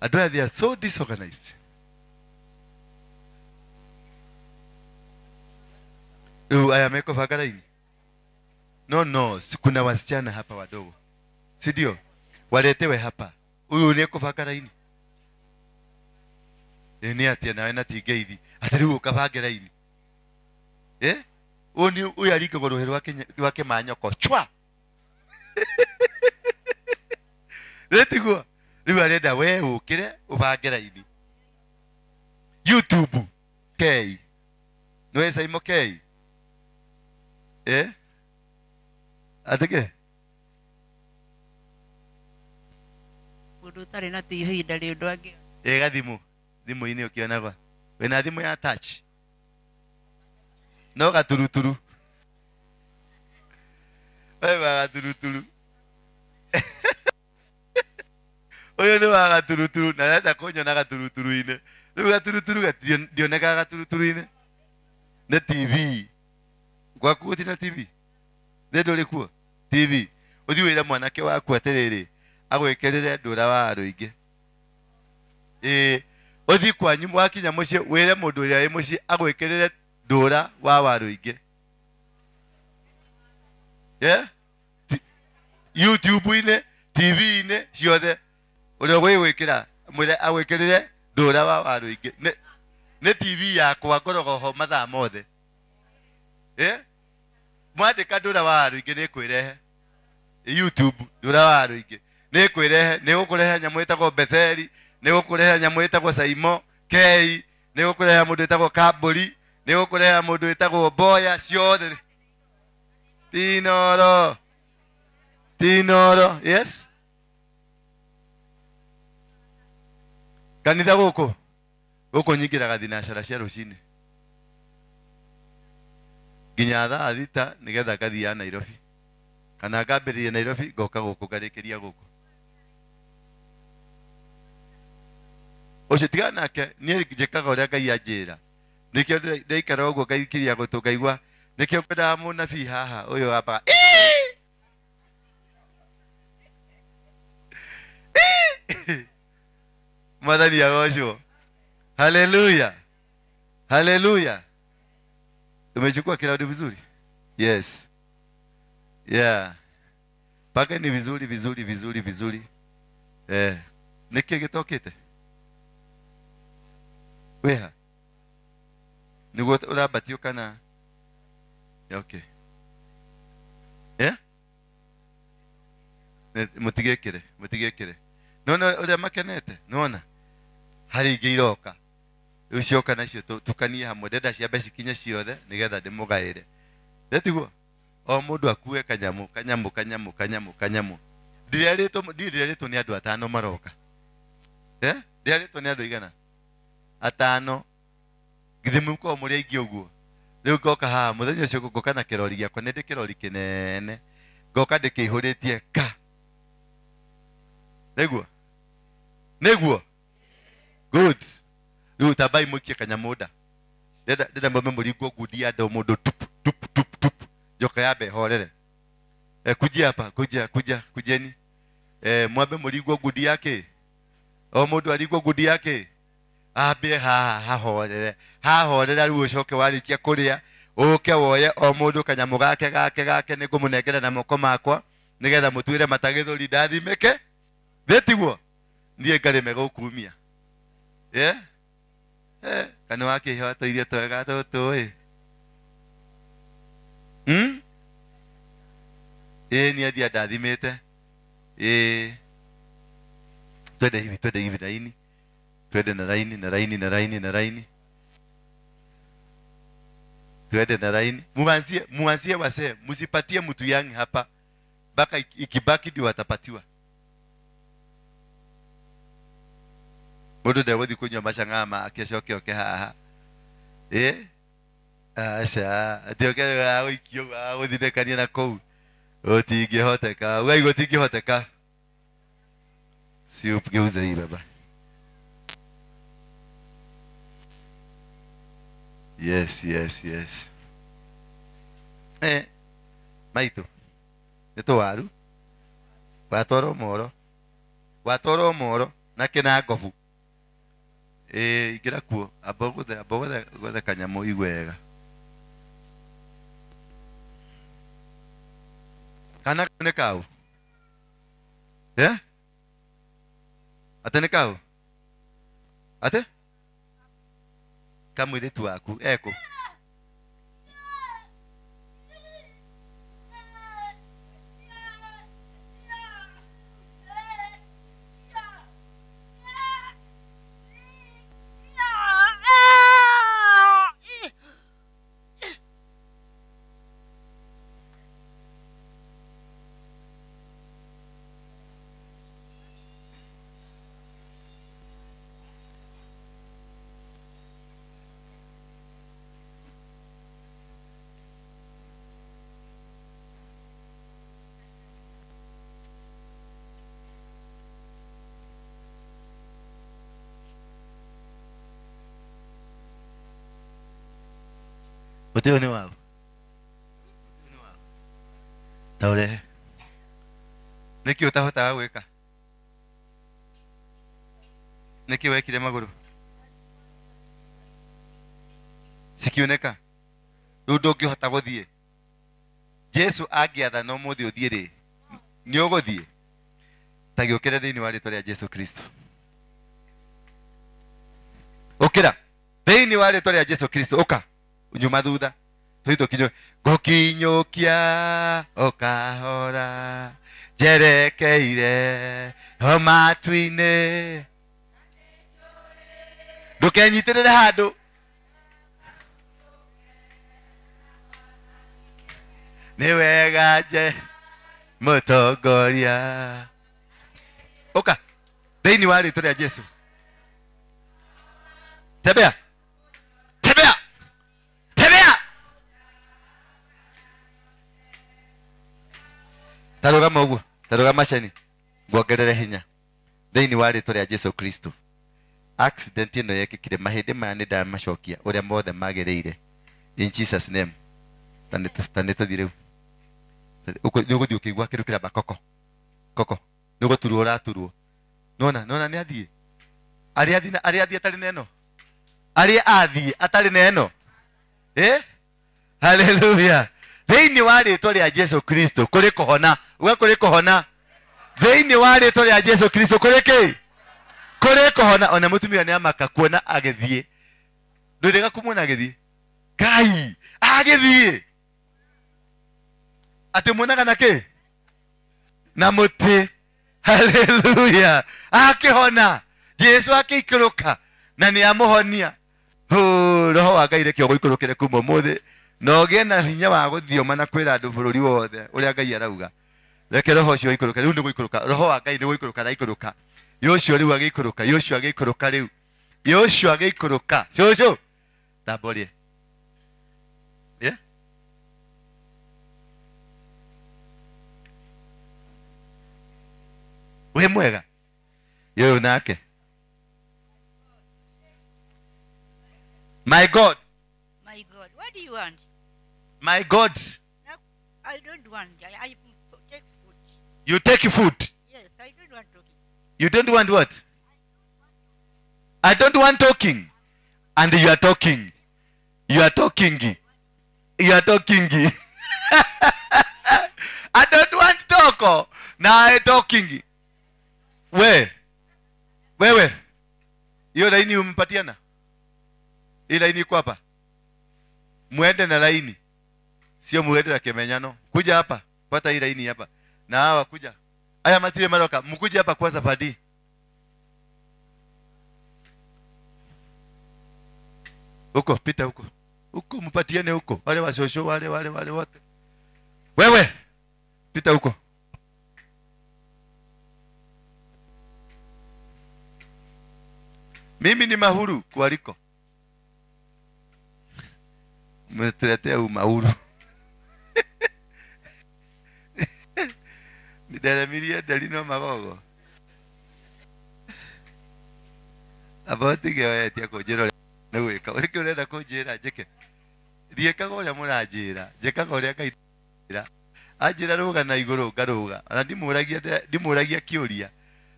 Speaker 2: adwa they are so disorganized aya meko fagaraini no kuna wasichana hapa wadogo si ndio waletewe hapa huyu ni kuvanga laini ni atia nawe na tigeithi atari ukavange laini uni uyu aringa ruhero rwake manyoko chwa retiguo riu arenda we ukire uvange laini YouTube K no Saimo K atike
Speaker 6: mundu utari na TV ndari undu angi
Speaker 2: gathimu thimu-ini ukionagwa wina thimu ya touch no gaturuturu wewe gaturuturu uyu ni wa gaturuturu na renda kunyona gaturuturu-ini riu gaturuturu ndioneka gaturuturu-ini ni TV gwaku gutina TV ndio uri kuo TV uthi wira mwanake waku atiriri agwikirire ndura wa aruingi uthi kwanyu mwakinya mucie wire mundu uria wi mucie agwikirire ndũra wa waru ingĩ YouTube-inĩ TV-inĩ ciothe ũrĩa gwĩkĩra mwĩre agwĩkĩrĩre ndũra wa waru ingĩ nĩ TV yakwa ngorogo ho mathaa mothe mwandĩka ndũra wa waru ingĩ nĩkwĩrehe YouTube ndũra wa waru ingĩ nĩkwĩrehe nĩgũkũrehe nyamũ ĩtagwo Betheli nĩgũkũrehe nyamũ ĩtagwo Saimo Kei nĩgũkũrehe mũndũ ĩtagwo Kambũri nĩgũkũrehe mũndũ ĩtagwo Boya ciothe Tinoro yes kanitha gũkũ nyingĩraga thinacara cia rũcinĩ nginya thaa thita nĩgetha ngathiaga Nairobi kana ngambĩrĩria Nairobi ngoka gũkũ ngarĩkĩria gũkũ ũcio tigana nake niĩ njĩkaga ũrĩa Ngai anjĩra nĩkĩo ndaikara ũguo ngaikiria gũtũ ngaigua nĩkĩo ngwendaga mũnabii haha ũyũ wambaga Mwathani agocwo haleluya haleluya umechukua kiraudi vizuri yes yeah paka ni vizuri niki gitokite weha niguo urabatio kana okay mutigekire nona uria makenete nona hari ingĩ iroka rĩu cioka nacio tukanie hamwe ndenda ciambe cikinye ciothe nĩgetha ndĩmũgaĩre ndetiguo o mũndũ akue kanyamu ndirerĩtwo nĩ andũ atano maroka ndirerĩtwo nĩ andũ igana atano githĩ mũkorwo mũrĩ aingĩ ũguo rĩu ngoka haha mũthenya ũcio ngoka na kĩrori gĩakwa nĩ ndĩ kĩrori kĩnene ngoka ndĩkĩihũrĩtie ka nĩguo good rĩu tambai mũikie kanyamuda ndenda mwambe mũringwo ngundi ya andũ mũndũ tup njoka yambe horere kujia hapa kujeni mwambe mũringwo ngundi yake o mũndũ aringwo ngundi yake ambe hahorere rĩu ũcoke warĩkia kũrĩa ũke woye o mũndũ kanyamũ gake nĩngũmũnengera na moko makwa nĩgetha mũtuĩre matagĩthũri ndathimĩke ndetiguo niĩ ngarĩme gũkumia kana wakĩhoto irio twega tũtũ niĩ ndia ndathimĩte twende hivi laini twende na laini twende na laini muanzie wasee msipatie mtu yangi hapa mpaka ikibaki ndio watapatiwa mũndũ ndegũthiĩ kũnyua macang'ama akĩcoke oke haha aca atĩokerega gũikio gũthinĩkania na kũu gũtingĩhoteka ugai gũtingĩhoteka siugeuza hii baba yes maitũ nĩtũwaru watwarwo moro na kĩna ngobu ingĩra kuo ambogothe kanyamũ igwega kana nĩ kau atĩ nĩ kau atĩ kamũirĩtu waku ekũ Uteo ni wao. Taure. Niki utahota gwika. Niki wekire maguru. Sikioneka. ndũngĩhota gũthiĩ. Jesu angĩatha no mũthĩ ũthiĩ rĩ, nĩ ũgũthiĩ. Ta gĩũkĩre thĩinĩ wa rĩĩtwa rĩa Jesu Kristo. Ũkĩra thĩinĩ wa rĩĩtwa rĩa Jesu Kristo. Ũka nyuma thutha tũitũkinyũ ngũkinyũkia ũkahora njerekeire ho matu-inĩ ndũkenyitĩrĩre handũ. Nĩ wega nje mũtongoria. Ũka thĩinĩ wa rĩĩtwa rĩa Jesu. Tembea tembea tembea. Tarũgama ũguo, tarũgama ceni nguongerere hinya thĩinĩ wa rĩĩtwa rĩa Jesu Kristo. Accident ĩno yekĩkire mahĩndĩ maya nĩ ndamacokia ũrĩa mothe magĩrĩire in Jesus name. Tanĩ tũthiĩ rĩu. Nĩ ũgũthiĩ ũkĩigua kĩndũ kĩramba koko koko. Nĩ ũgũturwo ũraturwo. Nona nĩ athiĩ. Arĩa athiĩ atarĩ neno. Arĩa athiĩ atarĩ neno. Hallelujah. Thĩinĩ wa rĩĩtwa rĩa Jesu Kristo kũrĩ kũhona. Uga kũrĩ kũhona. Thĩinĩ wa rĩĩtwa rĩa Jesu Kristo kũrĩ kĩ? Kũrĩ kũhona. Ona mũtumia nĩ amaka kuona agĩthiĩ. Ndũrĩga kũmuona agĩthiĩ. Kai agĩthiĩ. Atĩ muonaga na kĩ? Na mũtĩ. Hallelujah. Akĩhona. Jesu akĩikũrũka na nĩ amũhonia. Roho wa Ngai reke ũgũikũrũkĩre kuma ũmũthĩ. Na ũgĩe na hinya wa gũthioma na kwĩra andũ bũrũri wothe ũrĩa Ngai arauga. Reke roho ũcio ũikũrũke. Rĩu nĩ gũikũrũka. Roho wa Ngai nĩ gũikũrũka na ikũrũka. Yoshua rĩu agĩikũrũka. Yoshua agĩikũrũka rĩu. Yoshua agĩikũrũka. Shosho. Tamborie. We mwega. Yo nake. My God.
Speaker 6: My God, what do you want?
Speaker 2: My God.
Speaker 6: No, I don't want. I take food.
Speaker 2: You take food.
Speaker 6: Yes, I don't want talking.
Speaker 2: You don't want what? I don't want talking. And you are talking. You are talking. You are talking. I don't want talk. Now I talking. Wewe. Hiyo laini umpatiana? Hii laini iko hapa. Muende na laini. Sio muende na kemenyano. Kuja hapa. Pata hii laini hapa. Na hawa kuja. Aya matire maroka. Mkuje hapa kwanza padi. Huko pita huko. Huko mpatiane huko. Wale washosho wale wote. Wewe. Pita huko. Mimi ni mahuru kualiko. Mmetuletea umahuru. Nidaramiria dalino magogo. Abati gewetia kujero nĩgwĩka ũrĩkĩ ũrenda kũnjĩra njĩke thiĩkaga ũrĩa mũranjĩra njĩkaga ũrĩa ngaitĩra anjĩra rũga na igũrũ ngarũga ona ndimũragia kĩũria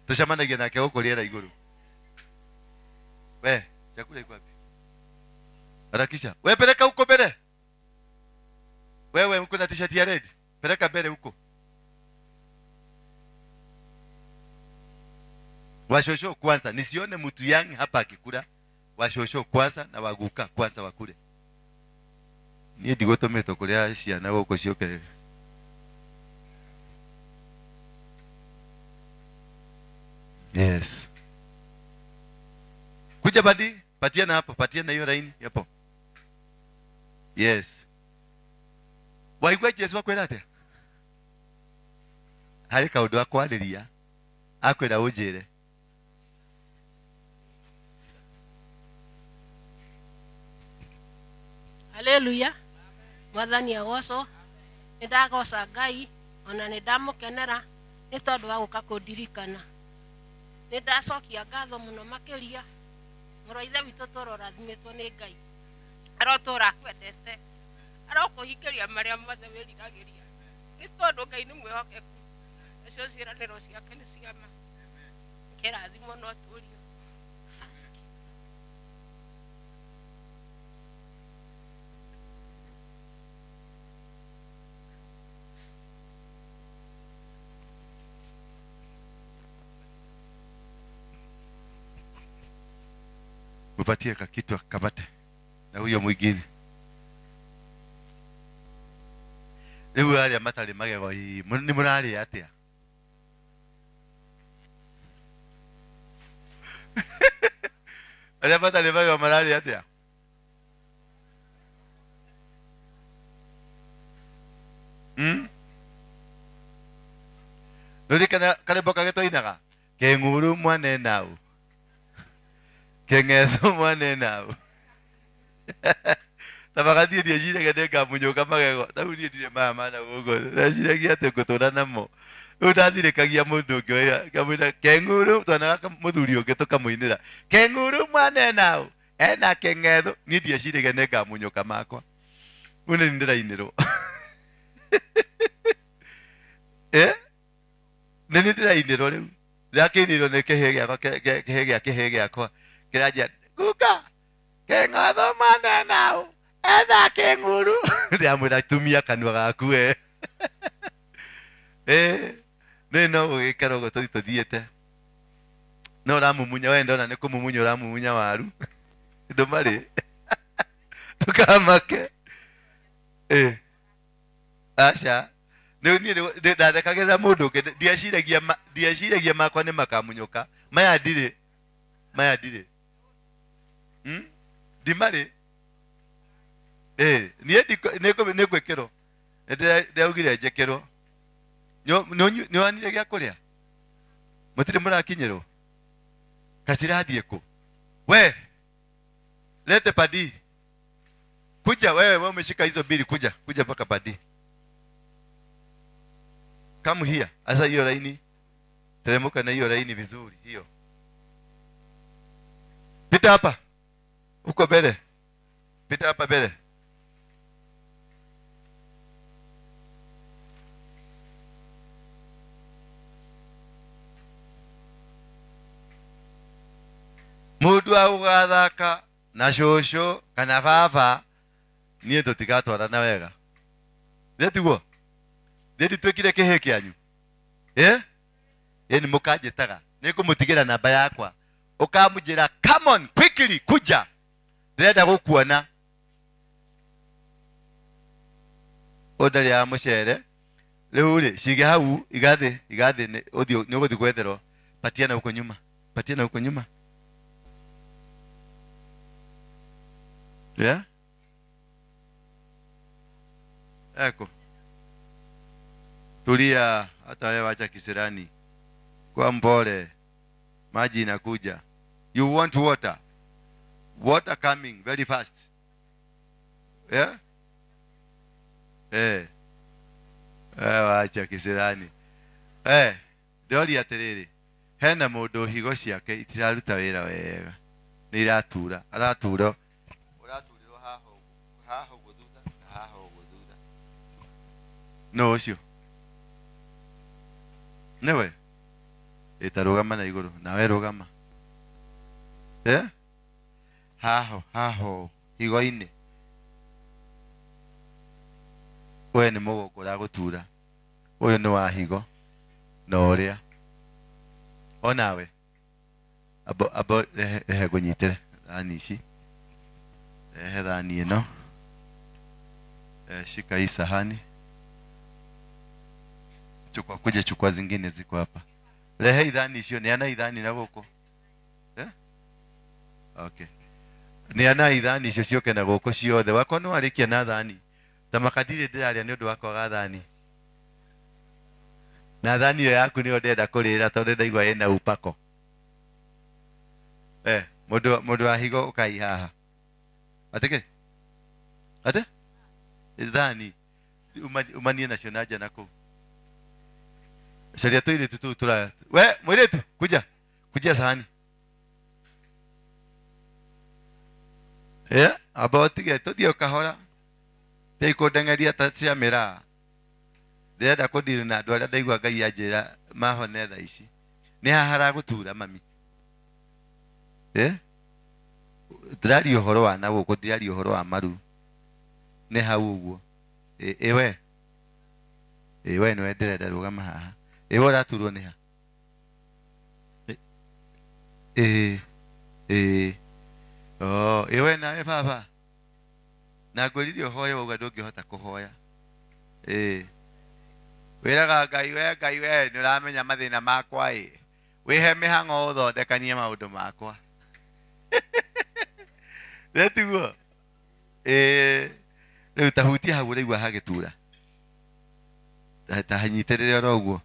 Speaker 2: tũcemanagia nake gũkũ rĩera igũrũ. We chakula iko wapi? Harakisha. We peleka huko mbele. Wewe uko na t-shirt ya red. Peleka mbele huko. Washosho kwanza nisione mtu yang hapa akikula. Washosho kwanza na waguka kwanza wakule. Niye digotometo kulea ciana gũkũ cioke. Yes. Kuja badi, patiana hapo, patiana hiyo laini hapo. Yes. Waigua Jesu akwĩra atĩa? Harĩ kaũndũ akwarĩria, akwĩra ũnjĩre.
Speaker 7: Haleluya. Mwathani agoco. Nĩndagoca Ngai, ona nĩndamũkenera nĩ tondũ wa gũka kũndirikana. Nĩndacokia ngatho mũno makĩria. Mũrũ ithe witũ tũrorathimĩtwo nĩ Ngai. Arotũra akwendete. Arokũhingĩria marĩa mothe wĩriragĩria. Nĩ tondũ Ngai nĩ mwĩhokeku. Nacio ciĩranĩro ciake nĩ cia ma. Kĩrathimo no tũũrio.
Speaker 2: Upatie kakitu akapate. Na huyo mwingine. Rĩu arĩa matarĩ magego hihi nĩ mũrarĩa atĩa? Arĩa matarĩ magego mararĩa atĩa? Nũri karĩmbo gagĩtũinaga keng'uru mwane nau keng'etho mwane nau tabagatie ndieciragia nĩngamunyũka magego rĩu niĩ ndirĩ maya mana gũkũ ndeciragia atĩ ngũtũra namo rĩu ndathirĩkagia mũndũ ũngĩ ngamwĩra keng'uru twana gaka mũthuri ũngĩ tũkamũinĩra keng'uru mwane nau ena keng'etho niĩ ndieciragia nĩngamunyũka makwa rĩu nĩ ndĩrainĩrwo nĩ ndĩrainĩrwo rĩu ndakĩinĩrwo nĩ kĩhĩ gĩakwa kĩranjia guka keng'etho mwane nau ena keng'uru ndĩramwĩra tumia kanua gaku we nĩ no gũgĩkara ũguo tũthiĩte no ũramumunya we ndona nĩ kũmumunya ũramumunya waru ndũmarĩ ndũkamake aca niĩ ndathekagĩrĩra mũndũ ũngĩ ndieciragia makwa nĩ makamunyũka maya ndirĩ ndimarĩ nĩ gwĩkĩrwo ndĩraugire njĩkĩrwo nĩ wanire gĩa kũrĩa mũtirĩ mũrakinyĩrwo kacirathiĩ kũ we lete padi kuja wewe umeshika hizo bili kuja mpaka padi come here asa hiyo laini teremuka na hiyo laini vizuri hiyo pita hapa uko mbele pita hapa mbele mundu augathaka na shosho kana baba niĩ tũtigatwarana wega nĩtiguo twĩkire kĩhĩ kĩanyu nĩ mũkanjĩtaga nĩngũmũtigĩra namba yakwa ũkamũnjĩra come on quickly kuja ndĩrenda gũkuona ũndarĩaga mũcere rĩu rĩ cige hau igathĩ nĩ ũgũthiĩ gwetherwo patiana huko nyuma eko tulia hata wewe acha kisirani kwa mpole maji inakuja you want water coming very fast acha kisirani ndori atĩrĩrĩ hena mũndũ higo ciake itiraruta wĩra wega nĩ iratura araturwo ũraturĩrwo haha ũguo thutha na haha ũguo thutha no ũcio nĩwe ĩtarũgama na igũrũ nawe rũgama haho higo-inĩ we nĩ mũgongo ũragũtura ũyũ nĩ wa higo na ũrĩa onawe abo rehe ngũnyitĩre thani ici rehe thani ĩno shika hii sahani chukua zingine ziko hapa rehe idhani icio nĩ ana idhani na gũkũ okay nĩ ana idhani icio cioke na gũkũ ciothe wakwa nĩ warĩkia na thani ta makadiri ndĩrarĩa nĩ ũndũ wakwaga thani na thani ĩyo yaku nĩyo ndenda kũrĩra tondũ ndaigua ĩna upako mũndũ wa higo ũkai haha atĩkĩ thani umanie nacio na nja na kũu caria tũirĩtu tũu tũraya we mũirĩtu kuja sahani amba ũtige tũthiĩ ũkahora teikũndeng'eria ta cia mĩraa ndĩrenda kũndiru na andũ arĩa ndaigua Ngai anjĩra mahone thaa ici nĩ haha haragũtura mami ndĩraria ũhoro wa nagũkũ ndĩraria ũhoro wa maru nĩ hau ũguo we nĩwe ndĩrenda rũgama haha we ũraturwo nĩ ha Oh, iwe nawe baba. Na ngwĩrire ũhoye wauga ndũngĩhota kũhoya. Wĩraga Ngai we nĩ ũramenya mathĩna makwa ĩ. Wĩhe mĩhang'o ũthondekanie maũndũ makwa. Nĩtiguo. Rĩu tahutia hau ũraigua hagĩtura. Ta hanyitĩrĩre oro ũguo.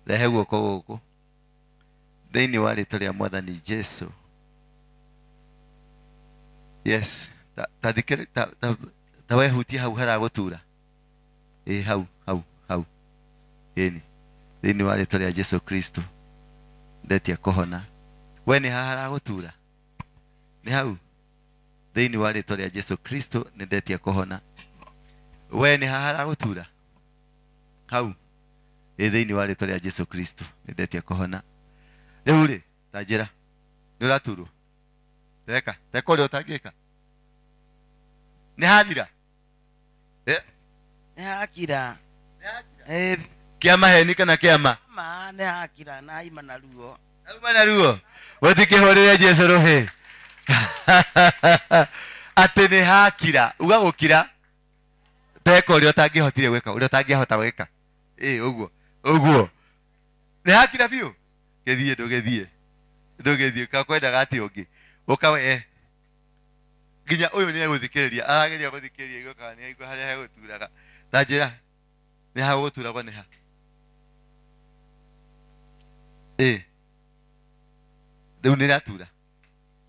Speaker 2: Rehe guoko gũkũ. Thĩinĩ wa rĩĩtwa rĩa Mwathani Jesũ. Yes. Ta wehutie hau haragũtura. Hau. Thĩinĩ wa rĩĩtwa rĩa Jesũ Kristo. Ndetia kũhona. We nĩ haha haragũtura. Nĩ hau. Thĩinĩ wa rĩĩtwa rĩa Jesũ Kristo nĩ ndetia kũhona. We nĩ haha haragũtura. Hau. Thĩinĩ wa rĩĩtwa rĩa Jesũ Kristo nĩ ndetia kũhona. Rĩu rĩ, ta njĩra. Nĩ ũraturwo. Teka ũrĩa ũtangĩka. Nĩ hathira.
Speaker 8: Nĩ hakira.
Speaker 2: Kĩa maheni kana kĩama?
Speaker 8: Nĩ hakira na haima na ruo.
Speaker 2: Haima na ruo. Gũtikĩhũrĩre Jesũ rũhĩ. Atĩ nĩ hakira. Uga gũkira. Teka ũrĩa ũtangĩhotire gwĩka. Ũrĩa ũtangĩhota gwĩka. Ũguo. Nĩ hakira biũ. Ndũgĩthiĩ kakwendaga atĩ ũngĩ. Ũkawe nginya ũyũ nĩ egũthikĩrĩria. Arageria gũthikĩrĩria igũkaga nĩ aigua harĩa hegũturaga. Ta njĩra. Nĩ hagũturagwo nĩ ha. Rĩu nĩ ĩratura.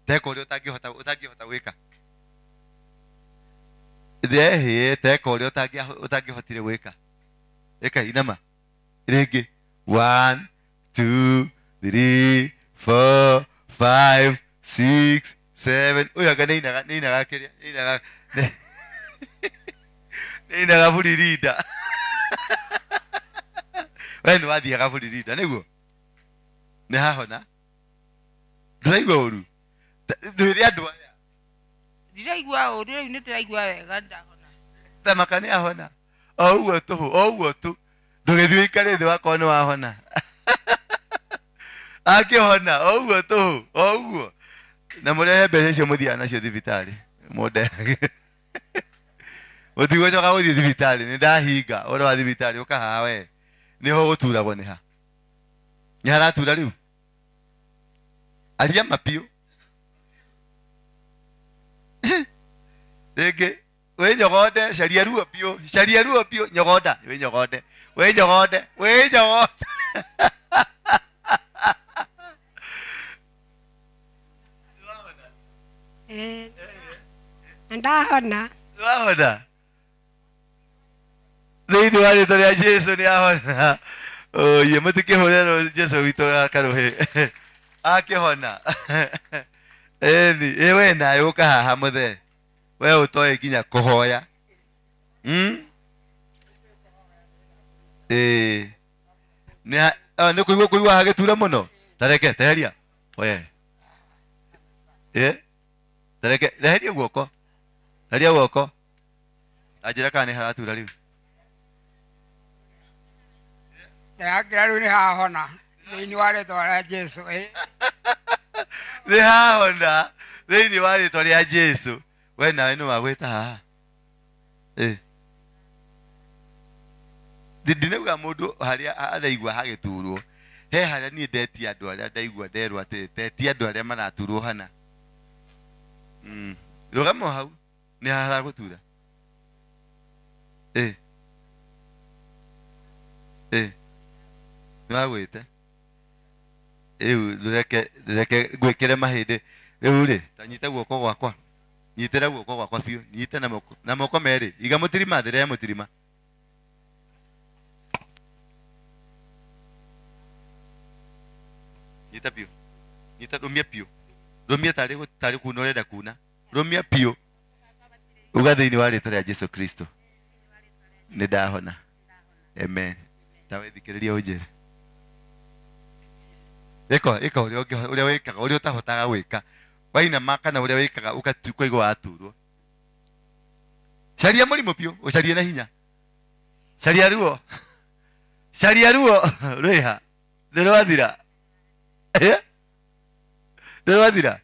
Speaker 2: Teka ũrĩa ũtangĩhota gwĩka. Teka ũrĩa ũtangĩhotire gwĩka. Ĩka inama. Rĩngĩ. 1, 2, 3, 4, 5, 6, 7. Ũyũ anga nĩ inaga kĩrĩa. Nĩ inaga buririnda. We nĩ wathiaga buririnda nĩguo. Nĩ hahona. Ndĩraigua ũru. Ndĩrĩ andũ aya.
Speaker 4: Ndiraigua ũru, rĩu nĩ ndĩraigua wega ndahona.
Speaker 2: Thamaka nĩ ahona. O ũguo tu. Ndũgĩthiĩ ũikare thĩ wakorwo nĩ wahona. Akĩhona, o ũguo. Na mũrehe mbeca icio mũthiaga nacio thibitarĩ. Mũtigũcoka gũthiĩ thibitarĩ, nĩ ndahinga ũhoro wa thibitarĩ ũkahaha we. Nĩho gũturagwo nĩ ha. Nĩ haratura rĩu. Aria mapiũ. Rĩngĩ, wĩ nyogonde, caria ruo piũ, nyogonda, wĩ nyogonde.
Speaker 4: Ndahona.
Speaker 2: Wahona. Thĩinĩ wa rĩĩtwa rĩa Jesũ nĩ ahona. Oye mũtikĩhũrĩrwo Jesũ witũ akarũhĩ. Akĩhona. We nawe ũkahaha mũthee. We ũtoĩ nginya kũhoya. Nĩ kũigua hagĩtura mũno. Tareke, teheria. We. Tareke, reheria guoko. Haria guoko. Anjĩra kana nĩ haratura rĩu.
Speaker 4: Ndĩrakĩra rĩu nĩ hahona. Thĩinĩ wa rĩĩtwa rĩa Jesũ.
Speaker 2: Nĩ hahona. Thĩinĩ wa rĩĩtwa rĩa Jesũ. We nawe nĩ wagwĩta haha. Ndinauga mũndũ harĩa araigua hagĩturwo. He harĩa niĩ ndetia andũ arĩa ndaigua nderwo atĩ ndetia andũ arĩa maraturwo hana. Rũgama hau. Nĩ haragũtura. Nĩ wagwĩte. Rĩu reke ngwĩkĩre mahĩndĩ. Rĩu rĩ, ta nyita guoko gwakwa. Nyitĩra guoko gwakwa biũ. Nyite na moko merĩ. Iga mũtirima thĩ rĩa mũtirima. Nyita piũ. Nyita rũmia piũ. Rũmia tarĩ kuna ũrenda kuna. Rũmia piũ. Uga thĩinĩ wa rĩĩtwa rĩa Jesũ Kristo. Nĩ ndahona. Amen. Ta wethikĩrĩria ũnjĩre. Ĩka ũrĩa wĩkaga, ũrĩa ũtahotaga gwĩka. Wainama kana ũrĩa wĩkaga ũkaigua waturwo. Caria mũrimũ piũ, ũcarie na hinya. Caria ruo. Rũiha. Ndĩrwathira. Ndĩrwathira.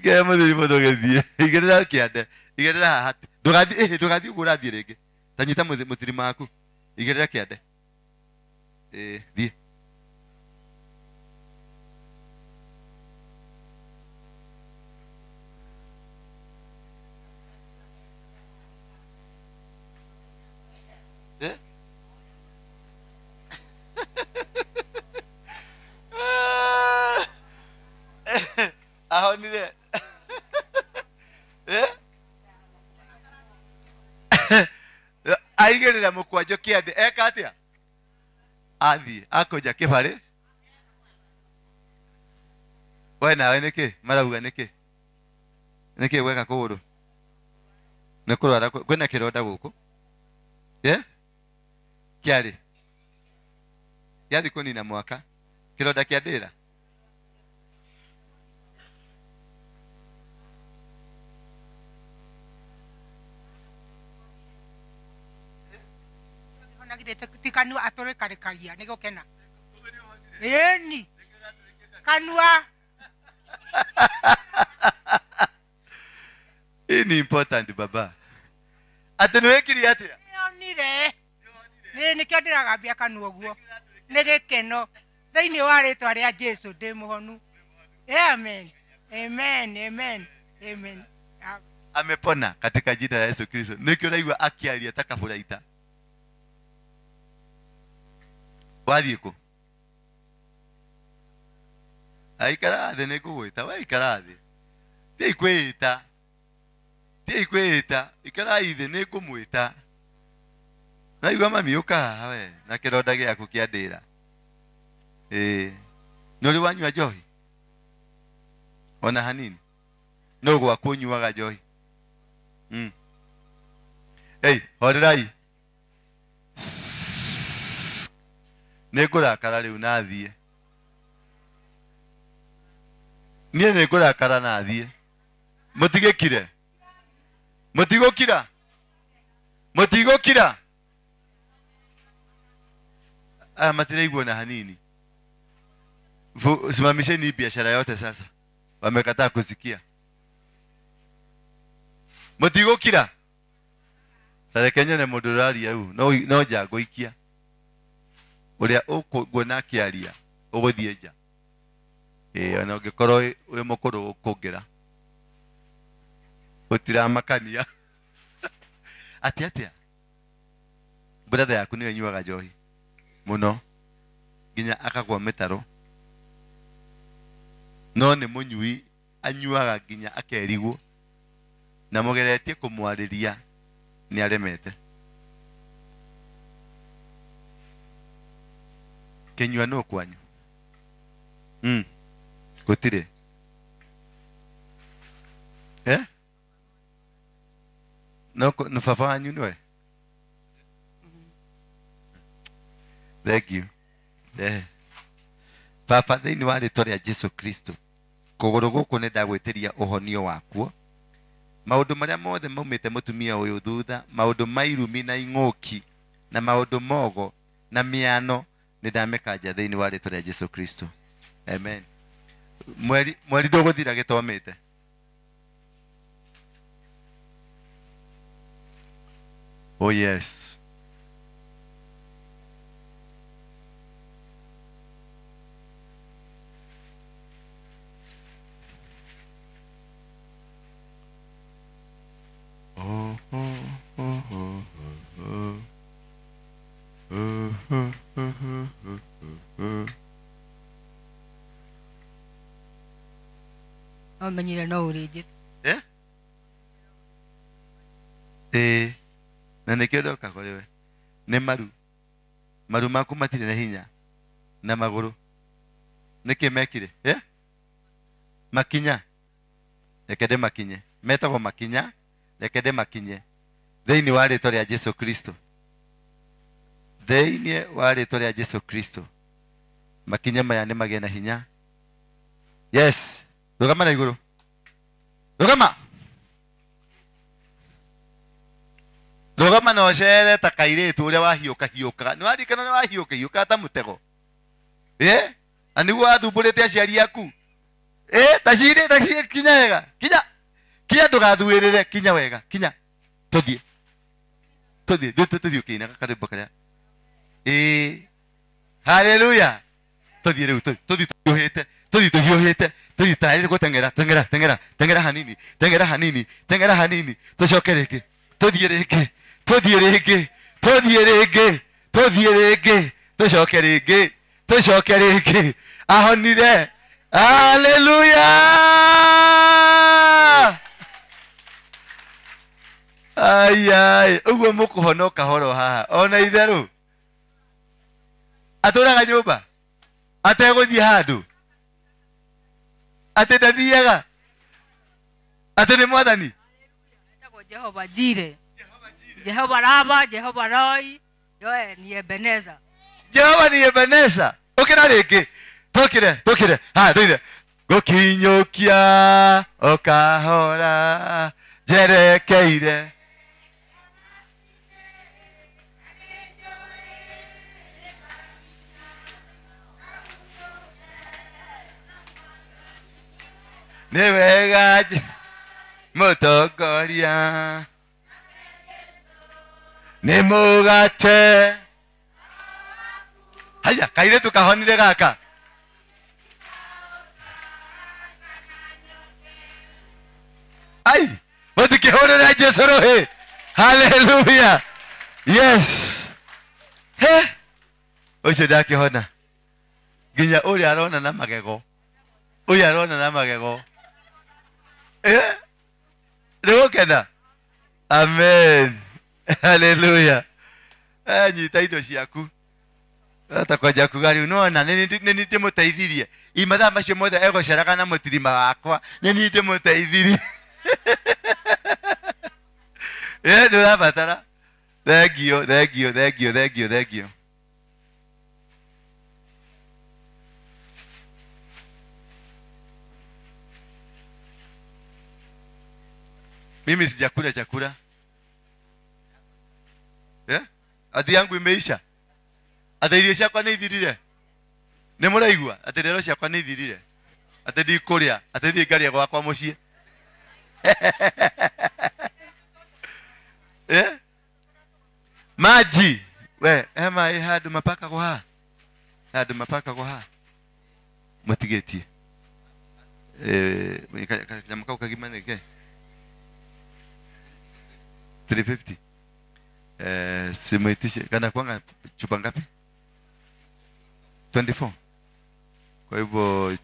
Speaker 2: Kaya muthuri muno githie. Igirira kiande. Igirira hati. Ndugathi uguo urathie ringi. Tanyita muthuri maku. Igirira kiande. Thie. Ahonire. Aigirira mukwanjo kiande eka atia athie akoja kibari we nawe niki marauga niki weka kuguru ni kurwara kwina kironda guku kiari kunina mwaka kironda kia ndira
Speaker 4: Kanua atore karekagia niko kena. Eni. Kanua.
Speaker 2: Ini important baba. Atenwekiri atia.
Speaker 4: Nionire. Ni kiondira gambia kanua guo. Nige keno. Thiini wa ritwa ria Jesu ndi muhonu. Amen. Amen. Amen. Amen.
Speaker 2: Amepona katika jina la Yesu Kristo. Nikio naigua akiaria takaburaita. Wathie ku aikara thĩ nĩngũgwĩta we ikara thĩ ti ikwĩta ikarai thĩ nĩngũmwĩta naigua mami ũkaha we na kĩronda gĩaku kĩa ndĩra nĩ ũrĩ wanyua njohi ona hanini no gwaku ũnyuaga njohi horerai nĩngũrakara rĩu nathiĩ niĩ nĩngũrakara nathiĩ mũtigũkira matiraigua na hanini simamisheni biashara yote sasa wamekataa kusikia mũtigũkira sarekenya nĩ mũndũ ũraria rĩu no njangũikia uria ukuona akiaria uguthie nja ona ungikorwo wi mukuru ukungira utiramakania atia brother yaku ni anyuaga njohi muno nginya akagwa mitaro no ni munyui anyuaga nginya akerigwo na mugeretie kumwariria ni aremete kenywa no kwanyu gutire no baba wanyu niwe thank you baba thĩinĩ wa rĩtwa rĩa Jesu Kristo kũgũrũ gũkũ nĩ ndagwĩtĩria ũhonio wakuo maũndũ marĩa mothe maumĩte mũtumia ũyũ thutha maũndũ mairumi na ing'ũki na maũndũ mogo na mĩano nĩndamĩkanja thĩinĩ wa rĩtwa rĩa Jesu Kristo amen mweri ndũgũthira gĩtomĩte oh yes
Speaker 4: Menyire no urĩnjĩte
Speaker 2: na nĩkĩo ndoka kũrĩ we nĩ maru maku matirĩ na hinya na magũrũ nĩkĩ mekire makinya reke ndĩmakinye metagwo makinya reke ndĩmakinye thĩinĩ wa rĩtwa rĩa Jesu Kristo thĩinĩ wa rĩtwa rĩa Jesu Kristo makinya maya nĩ magĩe na hinya yes rũgama na igũrũ rũgama na ũcere ta kairĩtu ũrĩa wahiũkahiũkaga nĩ warikana nĩ wahiũkahiũkaga ta mũtego na nĩguo wathumbũrĩte aciari aku taxi kinya wega. Kinya ndugathuirire kinya wega. Kinya. Tuthie. Tuthie kina karibu kaya. Hallelujah. Tuthie riu tuthie tuhiite. Tuthie tuhiuhite. Tuthie tayari gutengera. Tengera hanini. Tucoke riki. Tuthie riki. Tucoke riki. Ahonire. Hallelujah. Ai, uguo mukuhonoka horo haha. Ona itheru. Aturaga nyumba. Ateguthie handu. Ate ndathiaga. Ate ni mwathani.
Speaker 4: Jehova Jire. Jehova Rama, Jehova Roy. Yoe ni Ebeneza.
Speaker 2: Jehova ni Ebeneza. Ukira riki. Tokire. Ha, tuire. Gukinyokia okahora jerekeire. Niwega mutongoria ni mugate. Haya, kaire tukahonire gaka. Ai, watikihonera Jesu rohe. Hallelujah. Yes. He. Oicio ndakihona. Nginya uri arona na magego. Uyu arona na magego. Nĩgũkena. Amen. Hallelujah. Nyita indo ciaku. Atakwanja kuga rĩu nona nĩ ndĩmũteithirie. Imathaa macio mothe egũceraga na mũtirima wakwa. Nĩ ndĩmũteithirie. Ndũrabatara. Thank you. Mimi sijakula chakula. Ati yangu imeisha. Ati irio ciakwa nĩ ithirire. Nĩ mũraigua? Ati rero ciakwa nĩ ithirire. Ati ndikuria. Ati thiĩ ngaria gwakwa mũciĩ. Maji. We, ema handu mapaka gwa. Handu mapaka gwa. Mutigetie. Kanyamũ kau kagima nĩke. 350. Simaitishe. Kana kwanga chupa ngapi? 24. Kwa hivyo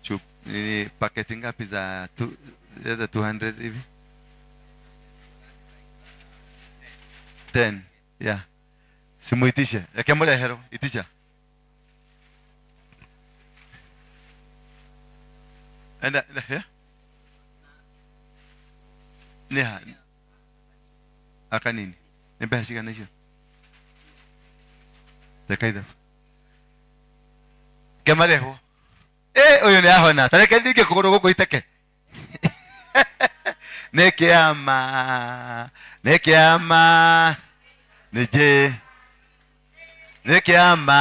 Speaker 2: paketi ngapi za 200 hivi? 10. Yeah. Simuitishe. Yakemole hero. Itisha. Enda, yeah? Neha. Aka nini? Nimbe hashika hiyo. Takaida. Kemareho. Uyu ni ahona. Tareke ndike kuguru guku iteke. Nekiama. Neje. Nekiama.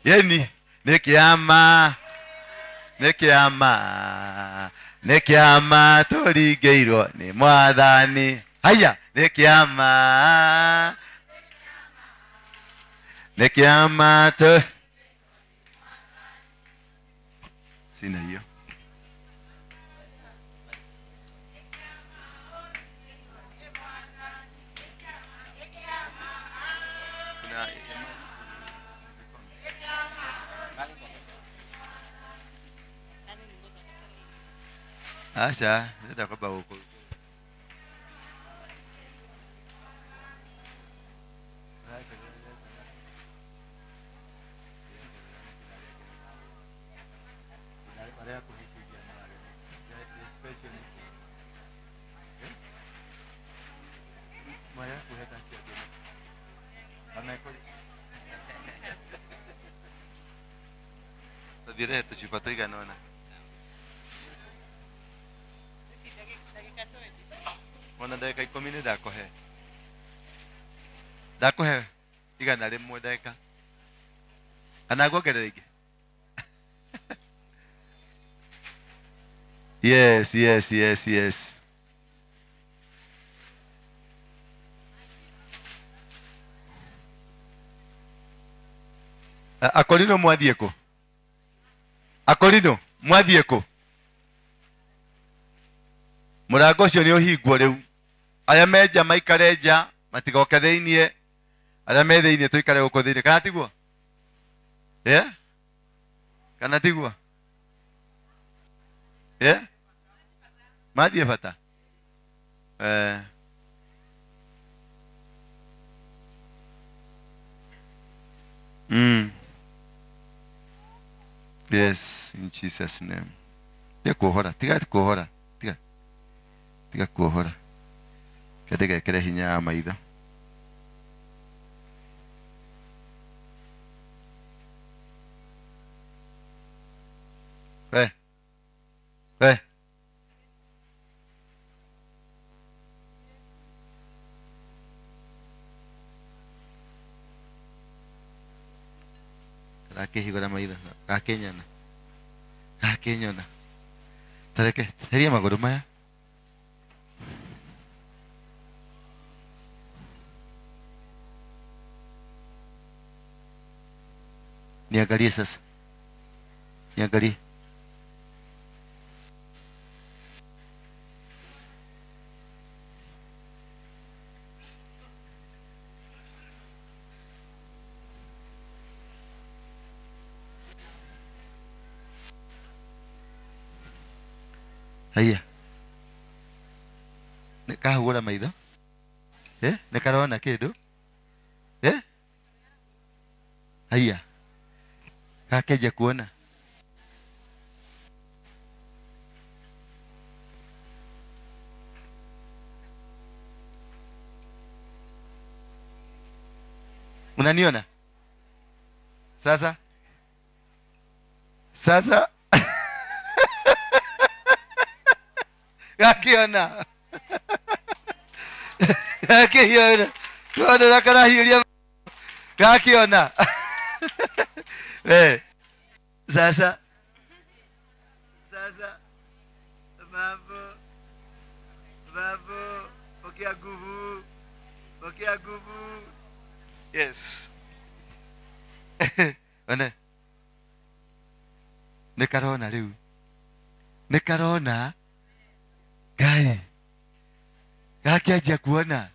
Speaker 2: Yeni. Nekiama torigeirwo ni mwathani. Haya, nekiama to. Sina hiyo. Asha, ndio kwa huko. Direto ci fatto i canona. Ona dakika 10 ndakohe igana rimwe dakika anagongerera ingi yes Akorino mwathie ku Akorino mwathie ku murango ucio ni uhingwo riu aya menja maikare nja matigoke thiinie aria me thiinie tuikare guku thiinie kana tiguo kana tiguo mathie bata yes, in Jesus name. Tiga kuohora tiga kuohora kadega kere hinya maitho akihigora maitho akenyona tareke heria maguru maya niangalie sasa niangalie haya nekahura maitho nekarona kindu haya kakeja kuona unaniona sasa gakiona tuone nakana hiria gakiona sasa mambo pokea nguvu yes one nikarona riu nikarona Gai gakianjia kuona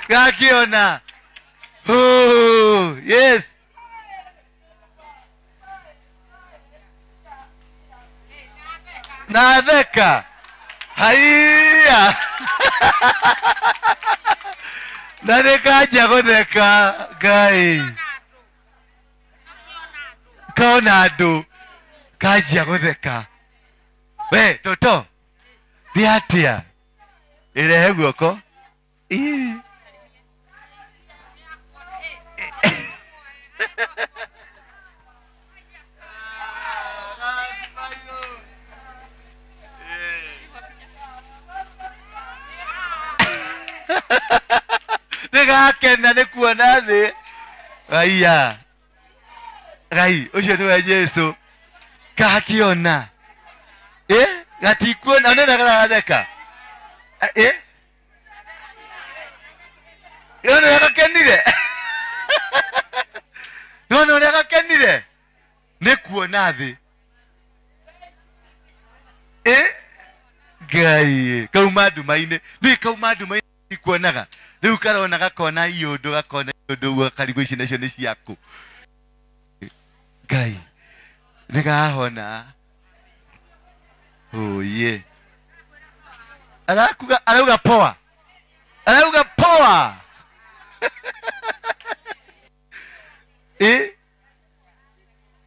Speaker 2: gakiona yes natheka haiya na nikanjia gutheka Ngai kaona andu kanjia gutheka we toto ni atia irehe guoko nigakena ni kuona thi aiya Gai ucio niwe Jesu gakiona gatikuona nena garatheka yono yagakenire yono yagakenire ni kuona thi Gai kauma ndumaine ni kauma ndumaine ikuonaga riu karona gakona iyundu gwa karigo ici nacio ni ciaku Gai nigahona yeah arauga poa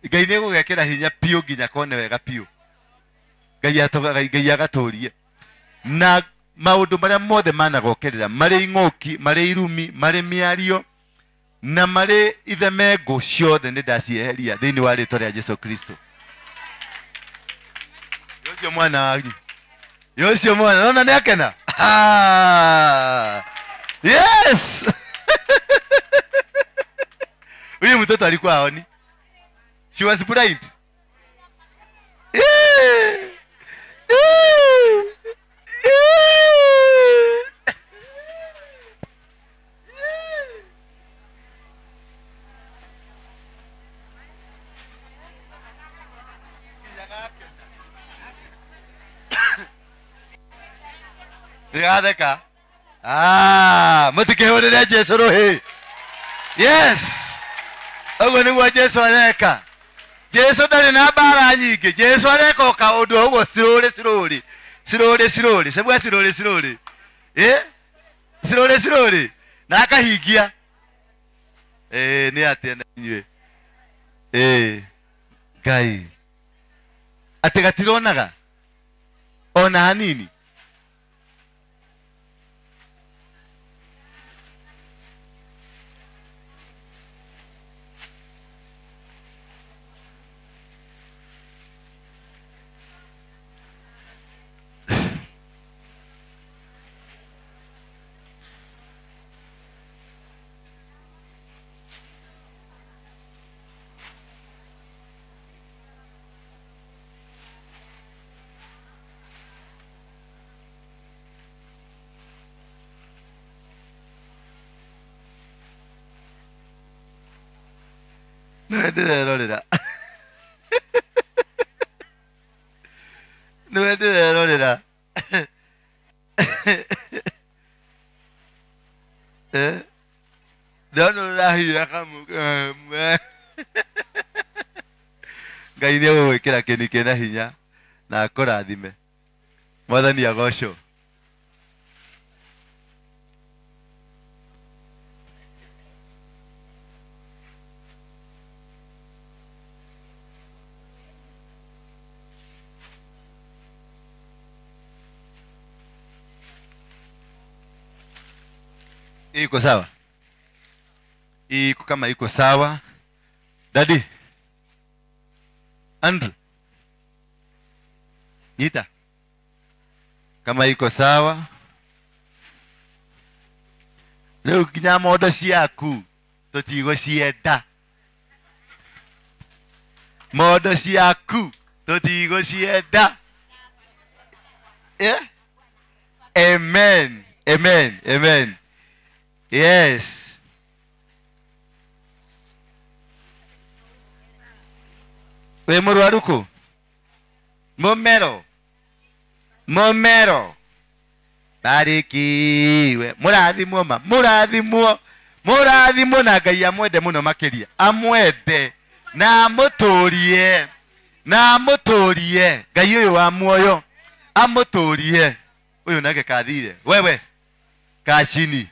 Speaker 2: Ngai nä gå gekera hinya piå nginya kone wega piå Ngai agaturie na maundu maria mothe managokerera marĩ ing'ũki marĩ irumi marĩ mĩario na marĩ ithemengu ciothe nĩ ndacieheria thĩinĩ wa rĩtwa rĩa Jesu Kristo. Yocio mwana wanyu yocio mwana nona nĩ akena Yes. Huyu mtoto alikuwa haoni. She was blind. Nĩgatheka. Mũtikĩhũrĩre Jesũ rũhĩ. Yes. Ũguo nĩguo Jesũ areka. Jesũ ndarĩ na mbara nyingĩ. Jesũ areka o kaũndũ ũguo cirũrĩ. Sebua cirũrĩ. Cirũrĩ. Na akahingia. Nĩ atĩa na inyuĩ. Ngai. Atĩ gatironaga. Ona hanini. Nĩndĩrerorera. Ndona ũrahira kamwe. Ngai nĩegũgwĩkĩra kĩni kĩna hinya na akũrathime. Mwathani agocwo. Iko sawa? Iko kama iko sawa. Daddy. Andrew. Nita. Kama iko sawa. Leo kinya modo ciaku tutigũcienda. Modo ciaku tutigũcienda. Amen. Yes. We mũrwaru kũ? Mũmero. Barikiwe. Mũrathimwo na Ngai amwende mũno makĩria. Amwende na amũtũrie. Ngai ũyũ wa muoyo amũtũrie. Ũyũ nake kathire. Wewe. Kachini.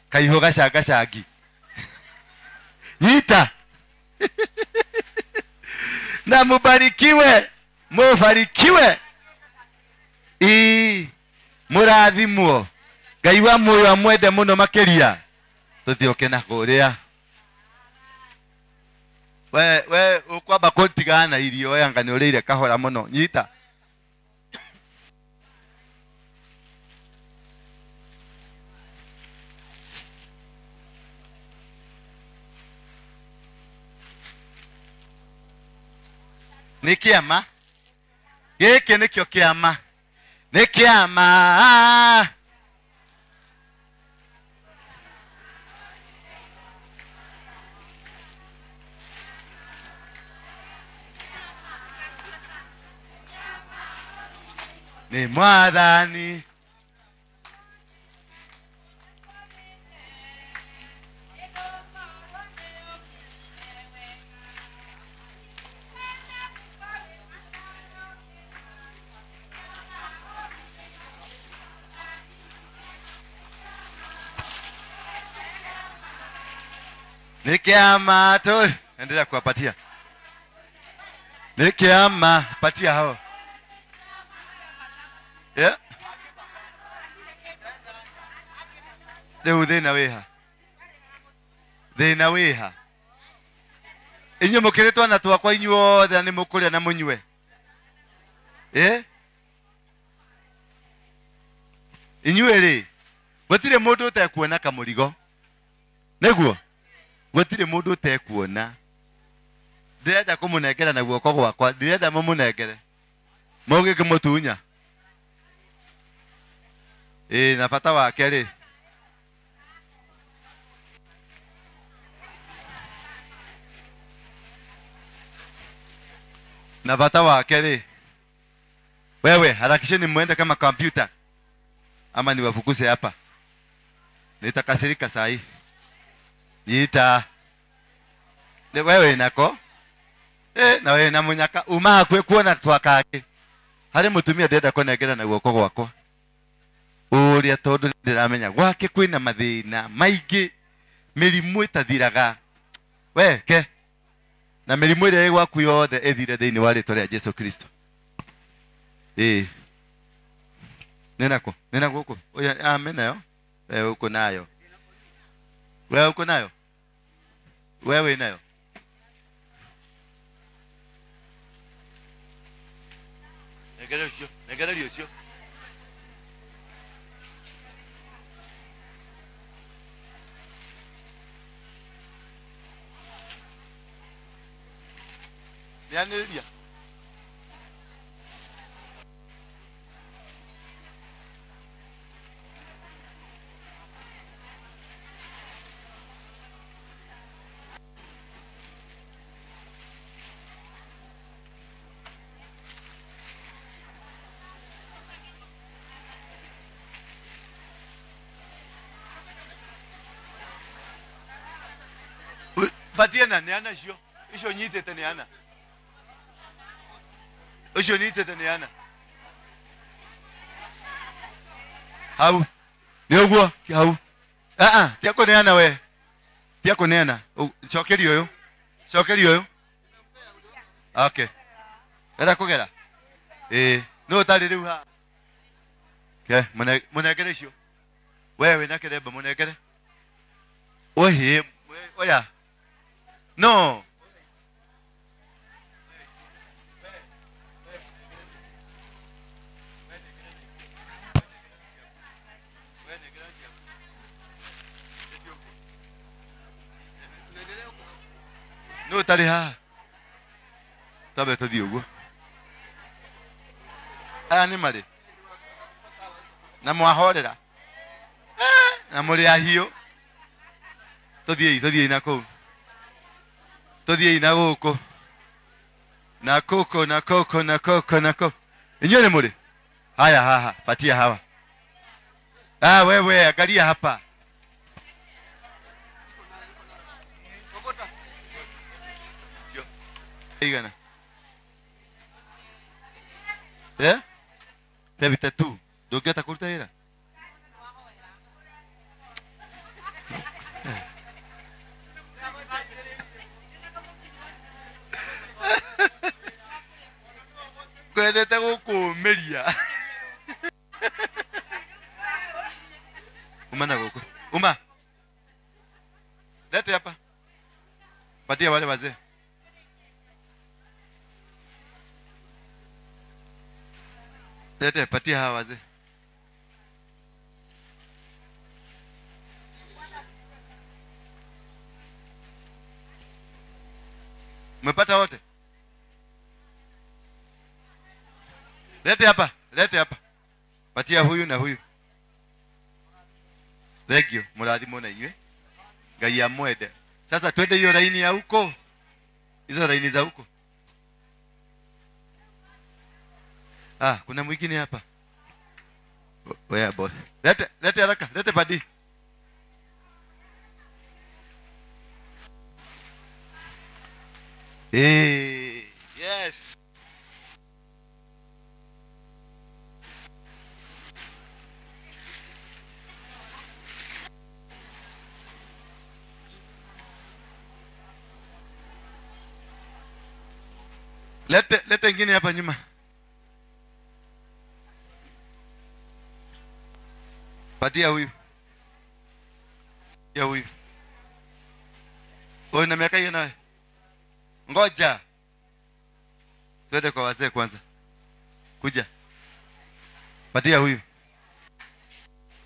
Speaker 2: Kaiho gacangi. Nyita. Na mubarikiwe. Mũrathimwo. Ngai wa muoyo amwende mũno makĩria. Tũthioke na kũrĩa. We ũkwamba kũtigana na irio we anga nĩ ũrĩire kahora mũno. Nyita. Nĩ kĩama. Gĩkĩ nĩkĩo kĩama. Nĩ kĩama. Nĩ Mwathani. Nikiama tu endelea kuwapatia. Nikiama patia hao. Yeah. Leo thina wiha. Inyo mukiretwa na twakwa inyuothe ni mukuria na munywe. Inyuĩ-rĩ, gũtirĩ mũndũ ũtekuona kamũrigo. Nĩguo? Gũtirĩ mũndũ ũtekuona. Ndĩrenda kũmũnengera na guoko gwakwa, ndĩrenda mũmũnengere. Mũgĩkĩmũtunya. Na bata wake-rĩ, na bata wake-rĩ, wewe harakisheni muende kama kompyuta ama niwafukuze hapa. Nitakasirika saa hii. Wewe nako na wewe na munyaka uma kwe kuona twakake. Harĩ mũtumia ndenda kũnengera na guoko gwakwa. Ũrĩa tondũ ndiramenya gwake kwĩna mathĩna maingĩ, mĩrimũ ĩtathiraga. Weke na mĩrimũ ĩrĩa ĩgwaku yothe ĩthire thĩinĩ wa rĩĩtwa rĩa Jesu Kristo. Nĩnako gũkũ. Amen nayo. Wewe uko nayo. Wewe uko nayo. Wewe nayo. Negererio cio. Nianĩrĩria. Patiena niana cio. Icio nyitĩte niana. Ucio nyitĩte niana. Hau. Nĩ ũguo hau. Tia kũneana we. Tia kũneana. Cokerio ũyũ. Okay. Wenda kũgera. Nũ ũtarĩ rĩu ha. Mũnengere icio. Wewe na kĩremba mũnengere. Oya. No. No tari ha. Tabe to diogo. Ni mari. Na mwahorera. Na muri ahio. Todie na ko. Todie na goko. Na koko. Inywe ni muri. Haya patia hawa. Wewe angalia hapa. Igana. Tevita tu. Dogeta kurta era. Kwendete gukumeria. Uma na goko. Uma. Lete hapa. Patia wale wazee. Lete patia hawa wazee. Umepata wote? Lete hapa. Patia huyu na huyu. Thegio, murathimo na inywe. Ngai amwende. Sasa twende hiyo laini ya huko. Hizo laini za huko. Kuna mwingine hapa. Wewe boy. Lete haraka, lete padi. Yes. Lete ingine hapa nyuma. Patia huyu. Ya huyu. Wewe na miaka hiyo nawe. Ngoja. Twende kwa wazee kwanza. Kuja. Patia huyu.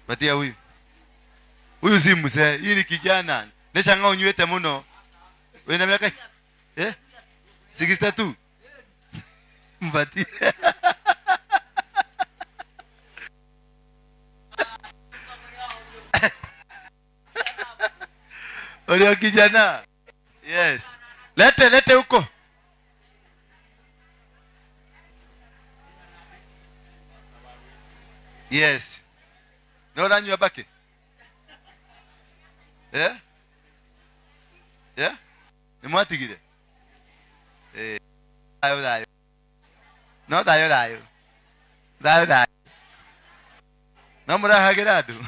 Speaker 2: Patia huyu. Huyu si mzee, hii ni kijana. Neshanga unywete muno. Wewe na miaka 62. Mpatie. Olio kijana. Yes. Lete huko. Yes. No nywa bake. Ni mwatigire. Dayo. No dayo. Dayo. No murahagira andu.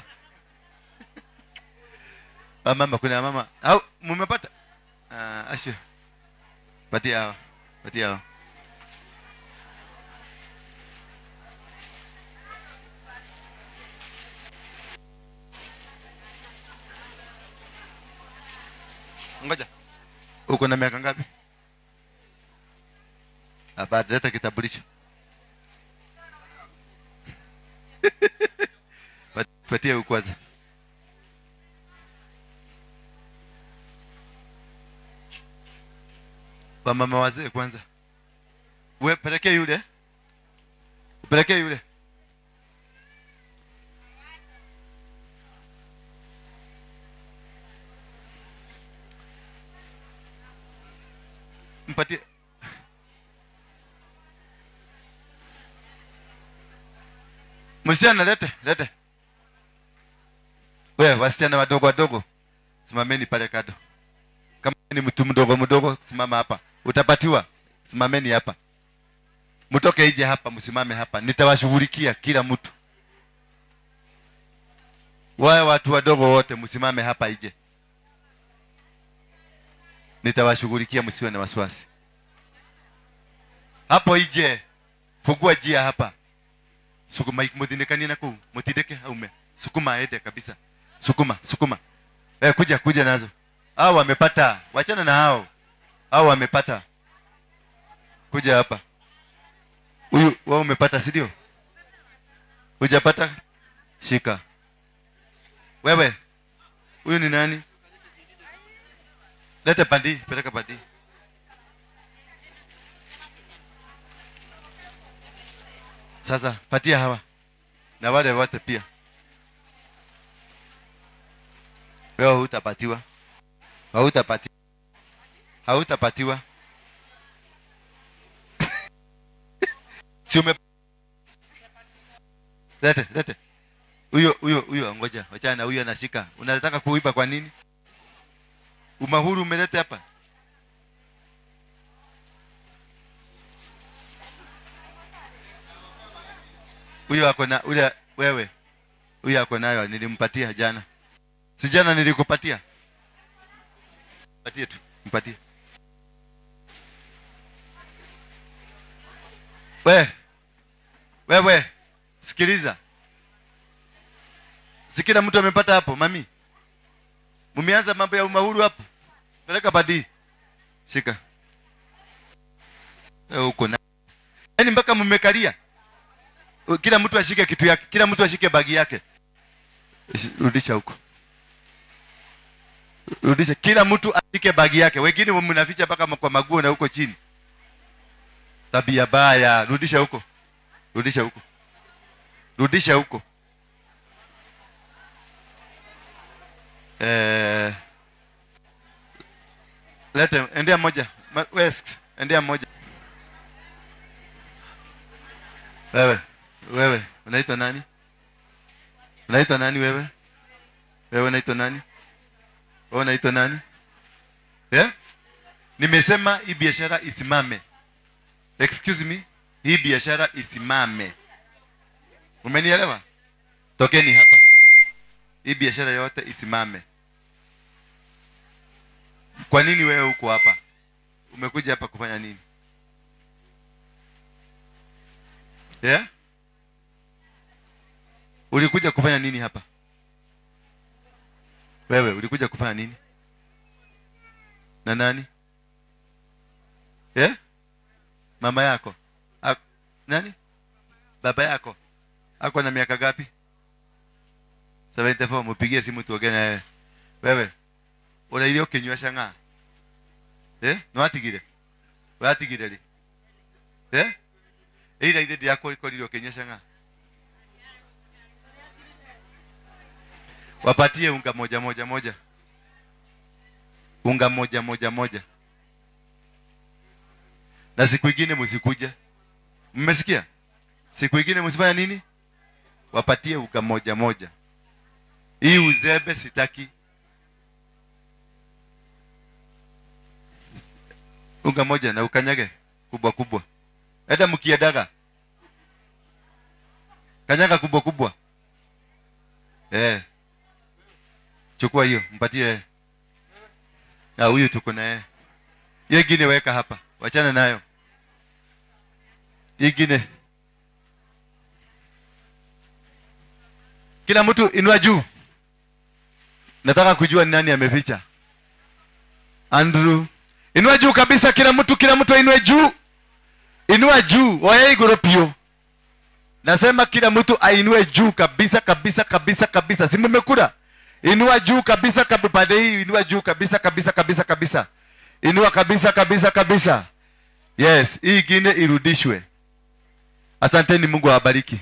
Speaker 2: Mama kuna mama. Au mumepata? Asio. Patia hao. Ngoja. Uko na miaka ngapi? Hapa leta kitambulisho. Patia huko kwanza. Kwa mama wazee kwanza. Wewe pelekea yule. Upelekea yule. Mpatie. Msichana lete. Wewe wasichana wadogo. Simameni pale kado. Kama ni mtu mdogo simama hapa. Utapatiwa. Simameni hapa. Mtoke nje hapa, msimame hapa. Nitawashughulikia kila mtu. Wale watu wadogo wote msimame hapa nje. Nitawashughulikia, msiwe na wasiwasi. Hapo nje. Fungua njia hapa. Sukuma ikmudinekani na ku. Mutideke haume. Sukuma aende kabisa. Sukuma. Kuja nazo. Hao wamepata. Wachana na hao. Hao wamepata. Kuja hapa. Huyu wao umepata, si ndio? Hujapata? Shika. Wewe. Huyu ni nani? Leta pandi, peleka pandi. Sasa patia hawa. Na wale wote pia. Wewe hutapatiwa. Hautapatiwa. Si ume Lete. Huyo ngoja. Wachana huyo anashika. Unataka kuiba kwa nini? Umahuru umeleta hapa. Huyo ako na ule wewe. Huyo ako nayo nilimpatia jana. Si jana nilikupatia? Patie tu, mpatie. Wewe, sikiliza. Si kila mtu amepata hapo, mami? Mumeanza mambo ya umahuru hapo. Peleka badi. Shika. Huko na. Yaani mpaka mmekalia. Kila mtu ashike kitu yake, kila mtu ashike bagi yake. Rudisha huko. Rudisha, kila mtu ashike bagi yake. Wengine mnaficha mpaka kwa maguo na huko chini. Tabia baya. Rudisha huko. Lete, endea moja. West, endea moja. Wewe, unaitwa nani? Wewe? Wewe unaitwa nani? Wewe unaitwa nani? Nimesema hii biashara isimame. Excuse me, hii biashara isimame. Umenielewa? Tokeni hapa. Hii biashara yote isimame. Kwa nini wewe uko hapa? Umekuja hapa kufanya nini? Ulikuja kufanya nini hapa? Wewe ulikuja kufanya nini? Na nani? Mama yako? Nani? Baba yako? Ako na miaka gapi? 74 mpigie simu tuongee naye. Wewe uraithio kinywa shanga no atigire uratigire ri ira ithe ndiakwo ikorirwo kinywa shanga wapatie unga moja moja unga moja na siku ingine msikuje. Mmesikia? Siku ingine msifanya nini? Wapatie unga moja. Hii uzembe sitaki. Unga moja na ukanyage kubwa. Hata mkiadaga. Kanyaga kubwa. Chukua hiyo, mpatie. Huyu tuko naye. Hiyo ingine weka hapa. Wachana nayo. Ingine. Kila mtu inua juu. Nataka kujua ni nani ameficha. Andrew. Inua juu kabisa kila mtu inue juu. Inua juu. Oye iguru pio. Nasema kila mtu ainue juu kabisa. Si mmekula? Inua juu kabisa pande hii, inua juu kabisa. Inua kabisa. Yes, hii ingine irudishwe. Asanteni, Mungu awabariki.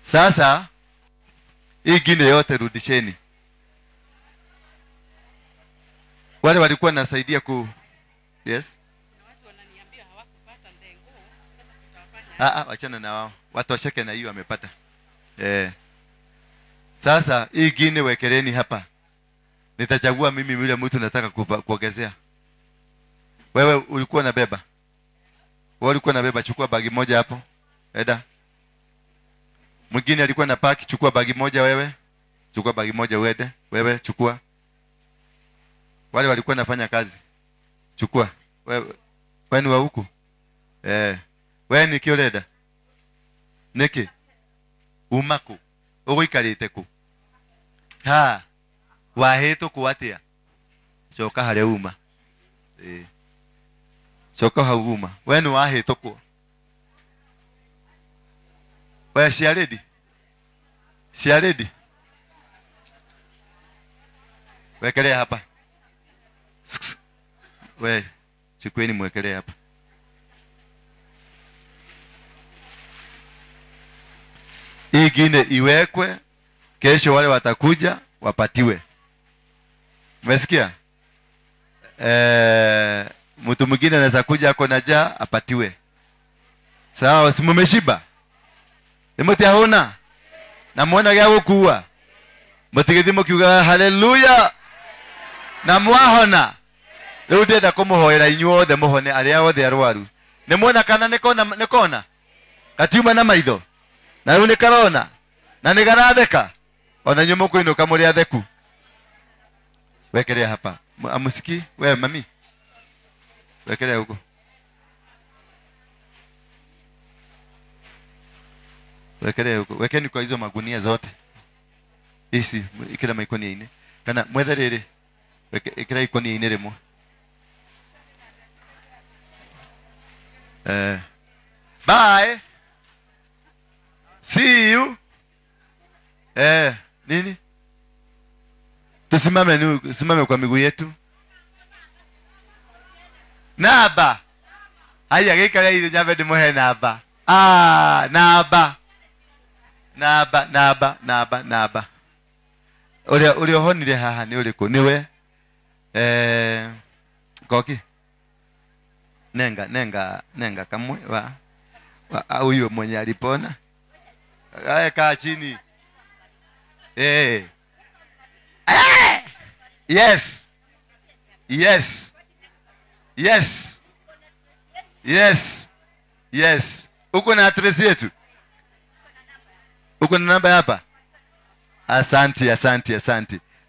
Speaker 2: Sasa hii ingine yote rudisheni. Wale walikuwa nasaidia yes.
Speaker 5: Watu wananiambia hawakupata ndengo. Sasa tutawafanya.
Speaker 2: Wachana na wao. Watosheke na hiyo amepata. Sasa hii ingine wekeleni hapa. Nitachagua mimi yule mtu nataka kuongezea. Wewe ulikuwa na beba. Chukua bagi moja hapo. Eda. Mwingine alikuwa na paki, chukua bagi moja wewe. Chukua bagi moja uende. Wewe chukua. Wale walikuwa nafanya kazi. Chukua. Wewe ni wa huku? Wewe ni kioleda. Niki. Umaku. Ugikarite ku. Waheto kuatia. Coka hare uma. Coka hau uma. Wewe ni waheto ku. Wewe si ready. Wekelea hapa. Wewe chukweni mwekelea hapa. Hii ingine iwekwe, kesho wale watakuja wapatiwe. Umesikia? Mtu mwingine anaweza kuja ako na njaa apatiwe. Sawa, si mmeshiba? Nimoti haona? Na muona gya gukua. Mutigithimo kiuga haleluya. Na mwahona. Riu ndenda kumuhoera inyuothe muhone aria othe arwaru. Nimuona kana nikona? Katiuma na maitho. Na riu nikarona. Na nigaratheka. Ona nyumo kuinuka muri atheku. Wekelea hapa. Amusiki, wewe mami. Wekelea huko. Wekelea huko. Wekeni kwa hizo magunia zote. Isi ikira maikonia ine. Kana mwethe riri. Ikira ikonia ine rimwe. Bye. See you. Nini? Tusimame kwa miguu yetu. Naba. Haya gikara ile nyabe ndimuhe naba. Naba. Uri ohonire haha ni uriku niwe Goki. Nenga kamwe wa huyo mwenye alipona. Kaa chini. Yes. Uko na address yetu? Uko na namba hapa? Asante.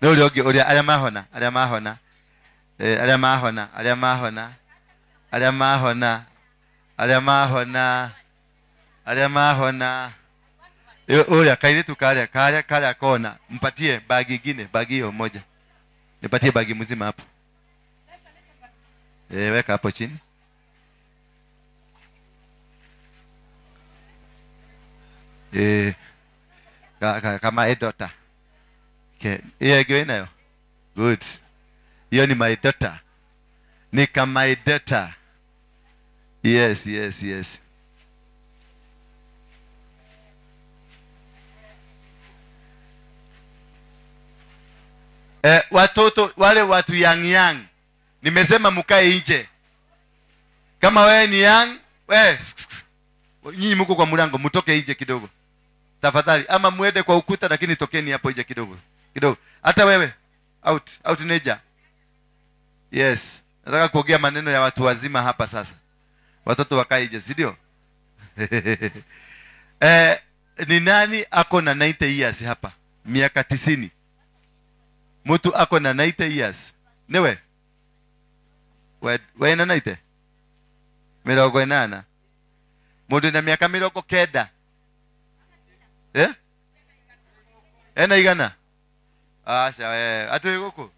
Speaker 2: Ndio uli alya mahona. Oya kaile tu kale kona. Mpatie bagi ingine, bagi hiyo moja. Nipatie bagi mzima hapo. Weka hapo chini. Kama a daughter. Okay. Hiyo iko inayo. Good. Hiyo ni my daughter. Ni kama my daughter. Yes, yes, yes. Watoto wale watu young. Nimesema mkae nje. Kama wewe ni young, nyinyi mko kwa mlango, mtoke nje kidogo. Tafadhali, ama muende kwa ukuta lakini tokeni hapo nje kidogo. Kidogo. Hata wewe out neja. Yes. Nataka kuongea maneno ya watu wazima hapa sasa. Watoto wakae nje, si ndio? Ni nani ako na 90 years hapa? Miaka 90. Mtu ako na 90 years. Newe? Wewe na 90? Mirongo inana. Mundu na miaka mirongo kenda. Ena igana? Asha, atu guku.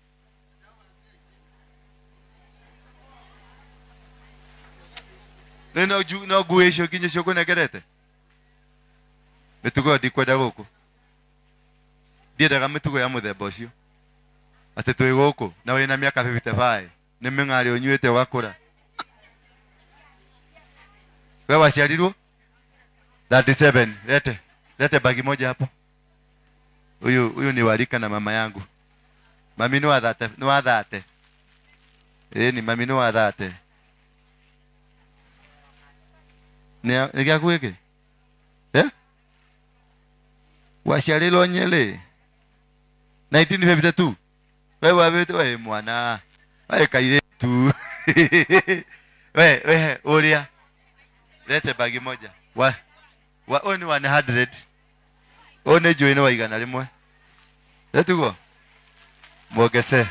Speaker 2: No guesho kinye shoko na gerete. Metugo ndikwenda guku. Ndiendaga mitugo ya muthemba ucio. Ate twi guku na wina miaka 55. Ni ming'ari unyuite wakura. Wewe washarirwo 37. Lete bagi moja hapo. Huyu ni walika na mama yangu. Mami ni wa dhate. Ni mami ni wa dhate. Ni kia kuweke? Washarirwo Nyeri 1952. Wewe mwana. Wewe kairetu. Wewe ulia. Lete bagi moja. Oni 100. One joine wa igana rimwe. Letugo. Mwogese.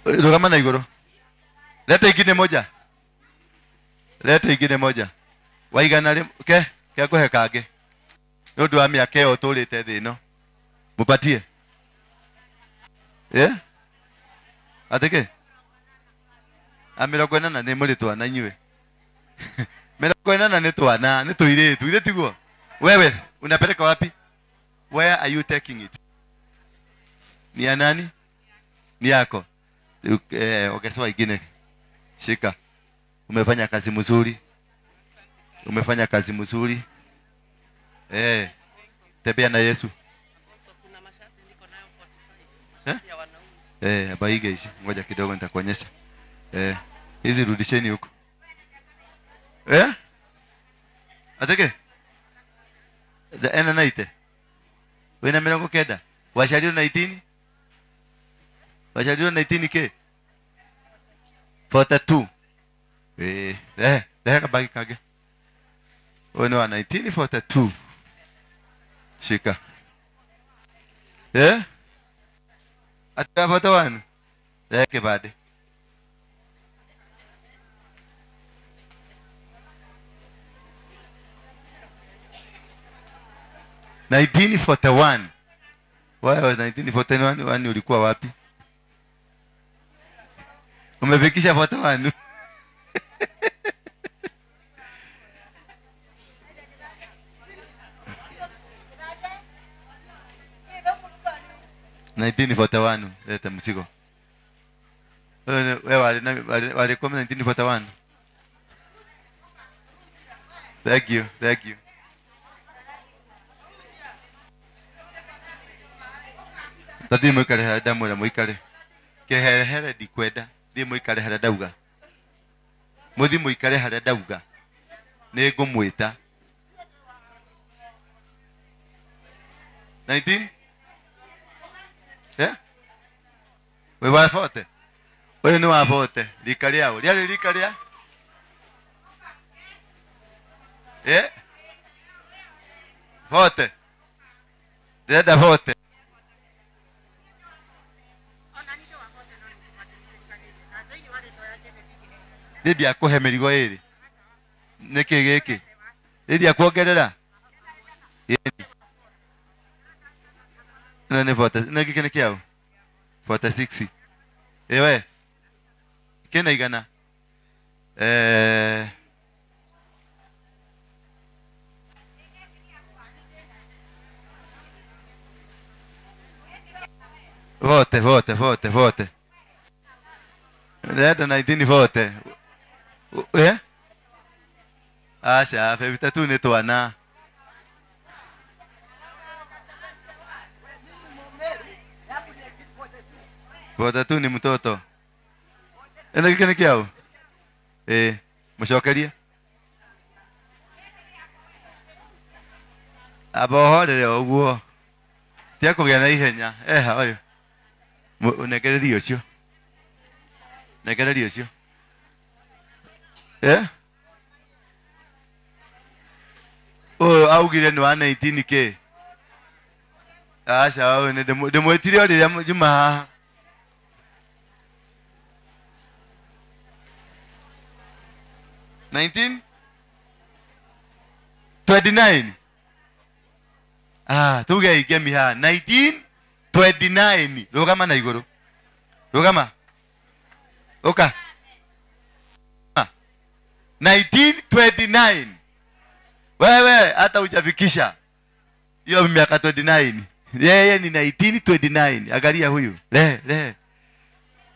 Speaker 2: Rugama na igoro. Lete ingine moja. Wa igana rimwe. Kia kuhe kage. Nondu wa miaka ĩyo tũrĩte thĩ ĩno. Mupatie. Ateke? Mirongo inana nĩ mũrĩ twana inyuĩ. Mirongo inana nĩ twana, nĩ tũirĩtu, ithe tiguo. Wewe, unapeleka wapi? Where are you taking it? Ni ya nani? Ni yako. Ongezewa ingine. Shika. Umefanya kazi mzuri. Tembea na Yesu.
Speaker 5: Kuna mashati niko nayo 45 ya wanaume.
Speaker 2: Baige hizi. Ngoja kidogo nitakuonyesha. Hizi rudisheni huko. Ateke? Ena naite. Wena mirongo kenda. Washario 19? Washario 19 ke? 42. Deha bagi kage. Wena wa 1942. Shika. Ataka 41. Deha ke bade. 1941. Wewe 1941 ulikuwa wapi? Umefikisha 41. Leta mzigo. Wewe walikuwa 1941. Thank you. Tadi mwikare harada mwira mwikare. Keherehere ndikwenda. Thi mwikare harada uga. Muthi mwikare harada uga. Ni ngumwita. 19? We wa 40. We ni wa 40. Likaria au. Liali likaria. Vote. Deda vote. Didi akuhe mirigo iri. Niki giki. Didi akuongerera. Nani vote. Niki kene kiao. Vote 6. Ewe. Kena igana. Vote. Leta 19 vote. Eh? Asha, fevita tu ni twana. Vote tu ni mtoto. Enda kikene kiao. Mushokeria. Abohorere oguo. Tia kugea na ihenya. Oyo. Unegereria ucio. Negereria ucio. Augire ni wa 19k. Acha wewe ni ndimwetirio riria juma haha. 1929. Tuge ikemi ha 1929. Rugama na iguru. Rugama. Oka. 1929. Wewe hata hujafikisha hiyo miaka 29. Yeye ni 1929. Angalia huyu.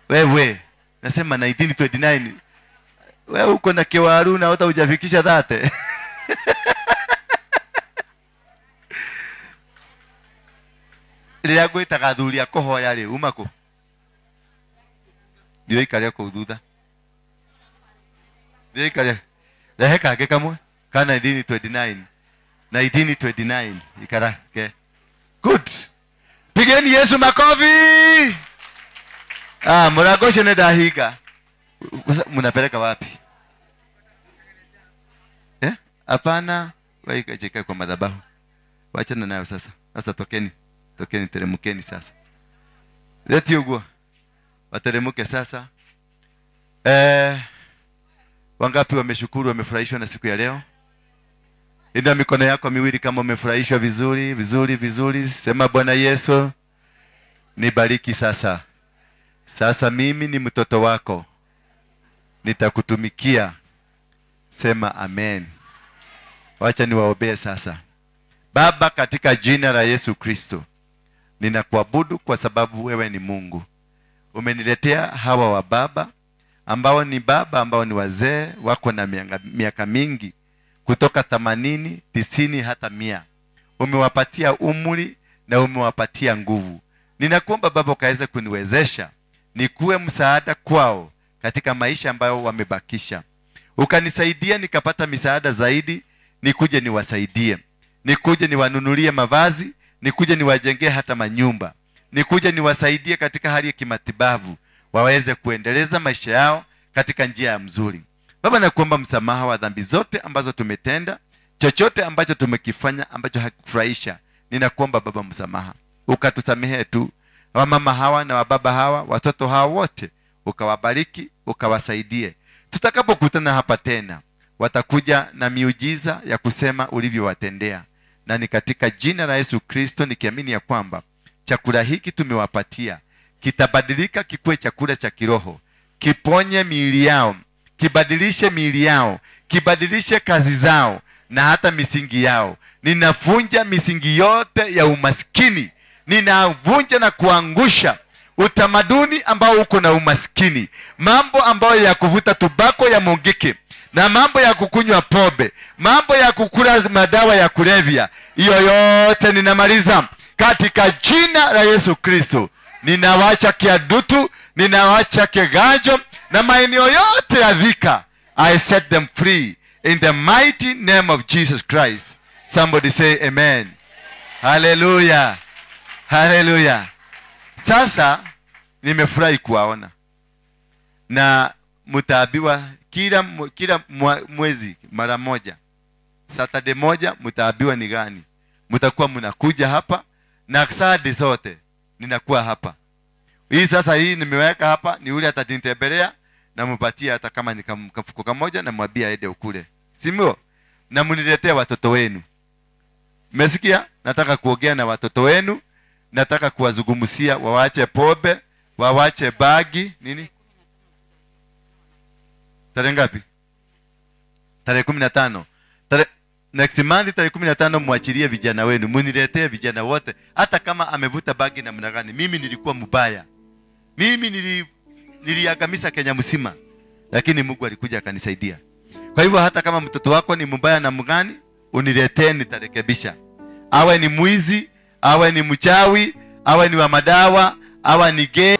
Speaker 2: Wewe nasema 1929. Wewe uko na kiwaru na hata hujafikisha dhate. Ria gwitaga thuri akohoya ri umako. Ndio ikaria ko thutha. Ndio ikaria. Rehe kage kamwe. Kana 1929 ikara ke. Good. Pigeni Yesu makofi. Murago ne dahiga. Mnapeleka wapi? Hapana, waikacheka kwa madhabahu. Waachana nayo sasa. Sasa tokeni teremukeni sasa. Leti ugua. Wateremke sasa. Wangapi wameshukuru, wamefurahishwa na siku ya leo? Inua mikono yako miwili kama umefurahishwa vizuri. Sema Bwana Yesu, nibariki sasa. Sasa mimi ni mtoto wako. Nitakutumikia. Sema amen. Wacha niwaombee sasa. Baba, katika jina la Yesu Kristo, ninakuabudu kwa sababu wewe ni Mungu. Umeniletea hawa wa baba ambao ni wazee, wako na miaka mingi, kutoka 80, 90 hata 100. Umewapatia umri na umewapatia nguvu. Ninakuomba Baba ukaweze kuniwezesha nikuwe msaada kwao katika maisha ambayo wamebakisha. Ukanisaidia nikapata misaada zaidi, nikuje niwasaidie. Nikuje niwanunulie mavazi, nikuje niwajengee hata manyumba. Nikuje niwasaidie katika hali ya kimatibabu, waweze kuendeleza maisha yao katika njia ya mzuri. Baba, nakuomba msamaha wa dhambi zote ambazo tumetenda, chochote ambacho tumekifanya ambacho hakufurahisha. Ninakuomba Baba msamaha. Ukatusamehe tu. Wamama hawa na wababa hawa, watoto hawa wote, ukawabariki, ukawasaidie. Tutakapokutana hapa tena, watakuja na miujiza ya kusema ulivyowatendea. Na ni katika jina la Yesu Kristo nikiamini ya kwamba chakula hiki tumewapatia kitabadilika kikuwe chakula cha kiroho, kiponye miili yao, kibadilishe miili yao, kibadilishe kazi zao na hata misingi yao. Ninavunja misingi yote ya umaskini. Ninavunja na kuangusha utamaduni ambao uko na umaskini, mambo ambayo ya kuvuta tubako ya mungiki, na mambo ya kukunywa pombe, mambo ya kukula madawa ya kulevya. Hiyo yote ninamaliza katika jina la Yesu Kristo. Ninawacha Kiadutu, ninawacha Keganjo na maeneo yote ya Thika. I set them free in the mighty name of Jesus Christ. Somebody say amen. Hallelujah. Hallelujah. Sasa nimefurahi kuwaona. Na mtaabiwa kila mwezi mara moja. Saturday moja mtaabiwa ni gani? Mtakuwa mnakuja hapa na Saturday zote ninakuwa hapa. Hii sasa hii nimeweka hapa ni ule atatembelea na mpatie hata kama ni kafuko kamoja na mwambia aende ukule. Simio? Na mniletee watoto wenu. Mmesikia? Nataka kuongea na watoto wenu. Nataka kuwazungumzia waache pombe, waache bagi, nini? Tarehe ngapi? Tarehe 15. next month tarehe 15 muachilie vijana wenu, muniletee vijana wote, hata kama amevuta bagi namna gani. Mimi nilikuwa mbaya, mimi niliagamisa Kenya mzima, lakini Mungu alikuja akanisaidia. Kwa hivyo hata kama mtoto wako ni mbaya na mgani, uniletee, nitarekebisha. Awe ni mwizi, awe ni mchawi, awe ni wa madawa, awe ni gay.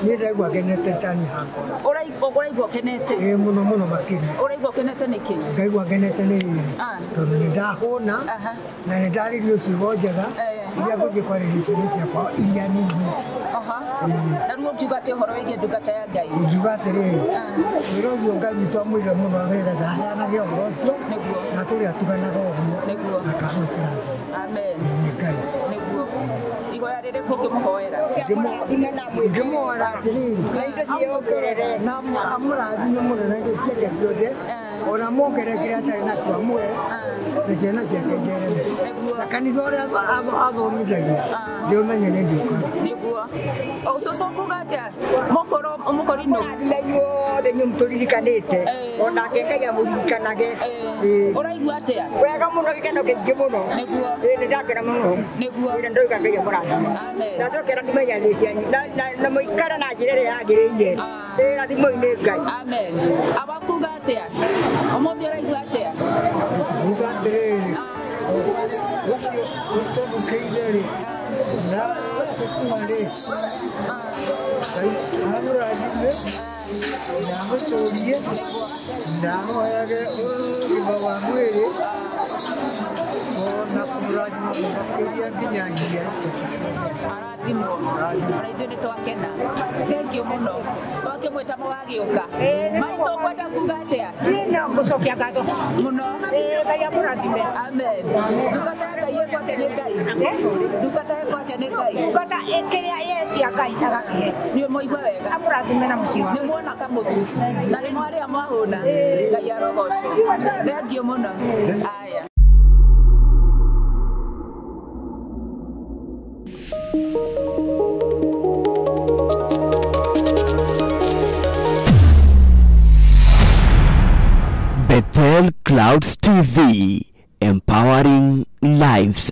Speaker 9: Nĩndagwa kenete tani hakwa.
Speaker 10: Ũraigua kenete?
Speaker 9: Mũno mũno makĩria.
Speaker 10: Ũraigua kenete nĩkĩ?
Speaker 9: Ngaigua kenete nĩ tondũ nĩndahũna na nĩndarĩrio ciugo njega iria ngũthiĩ kwarĩria ciugo ciakwa iria nĩ ngumu.
Speaker 10: Na rĩu ngiuga atĩ ũhoro wĩgiĩ ndungata ya Ngai?
Speaker 9: Ngiuga atĩrĩrĩ, wĩra ũcio Ngai witũ amũiga mũno nĩgetha aheanage ũhoro ũcio na tũrĩa tuganaga ũguo na kahũkĩra. Amen.
Speaker 10: Nĩguo. Ihoya rĩrĩkũ ũngĩmũhoera?
Speaker 9: Ngĩmũhoera atĩrĩrĩ, na amũrathime mũno na indo ciake ciothe, ona mongerekere atarĩ nakĩo amũhe na ciana ciake ithereme. Na kanitha ũrĩa athomithagia ndĩũmenye nĩ ndiũkaga.
Speaker 10: Nĩguo. Ũcũcũ kuuga atĩa mũkorino?
Speaker 9: Inyuothe inyuĩ mũtũririkanĩte, onake Ngai amũririkanage.
Speaker 10: Ũraigua atĩa?
Speaker 9: Wega mũno, gĩkeno kĩingĩ mũno.
Speaker 10: Nĩguo.
Speaker 9: Nĩndakena mũno.
Speaker 10: Nĩguo.
Speaker 9: Wĩra ndoiga Ngai amũrathime.
Speaker 10: Amen.
Speaker 9: Ndacokera ndimenyanĩtie na mũikare na njĩra ĩrĩa yagĩrĩire. Rathimo-inĩ Ngai.
Speaker 10: Amen. Abakuga atĩa? Ũmũthĩ ũraigua atĩa?
Speaker 9: Uga atĩrĩrĩ, ũcio ũtũmũkĩire-rĩ, na ũkumarĩ, amũrathime, na amũtũrie, na amũheage ũgima wa mwĩrĩ, ona kũmũrathima makĩria nginyagia
Speaker 10: arathimwo. Ona ithuĩ nĩtwakena. Thengiũ mũno. Twakĩmwĩta mũwagĩũka. Maitũ ũkwenda kuga atĩa?
Speaker 4: Niĩ no ngũcokia ngatho
Speaker 10: mũno.
Speaker 4: Ngai amũrathime.
Speaker 10: Amen. Ndungata ya Ngai ĩkwo atĩa nĩ Ngai? Ndungata ĩkwo atĩa nĩ Ngai?
Speaker 4: Ndungata kĩrĩa yetia Ngai agakĩhe.
Speaker 10: Nĩũmũigua wega?
Speaker 4: Amũrathime na mũciĩ wake.
Speaker 10: Nĩmuona kamũtu na nĩ mwarĩa mwahũna. Ngai arogocwo. Thengiũ mũno. Aya.
Speaker 1: Bethel Clouds TV, empowering lives.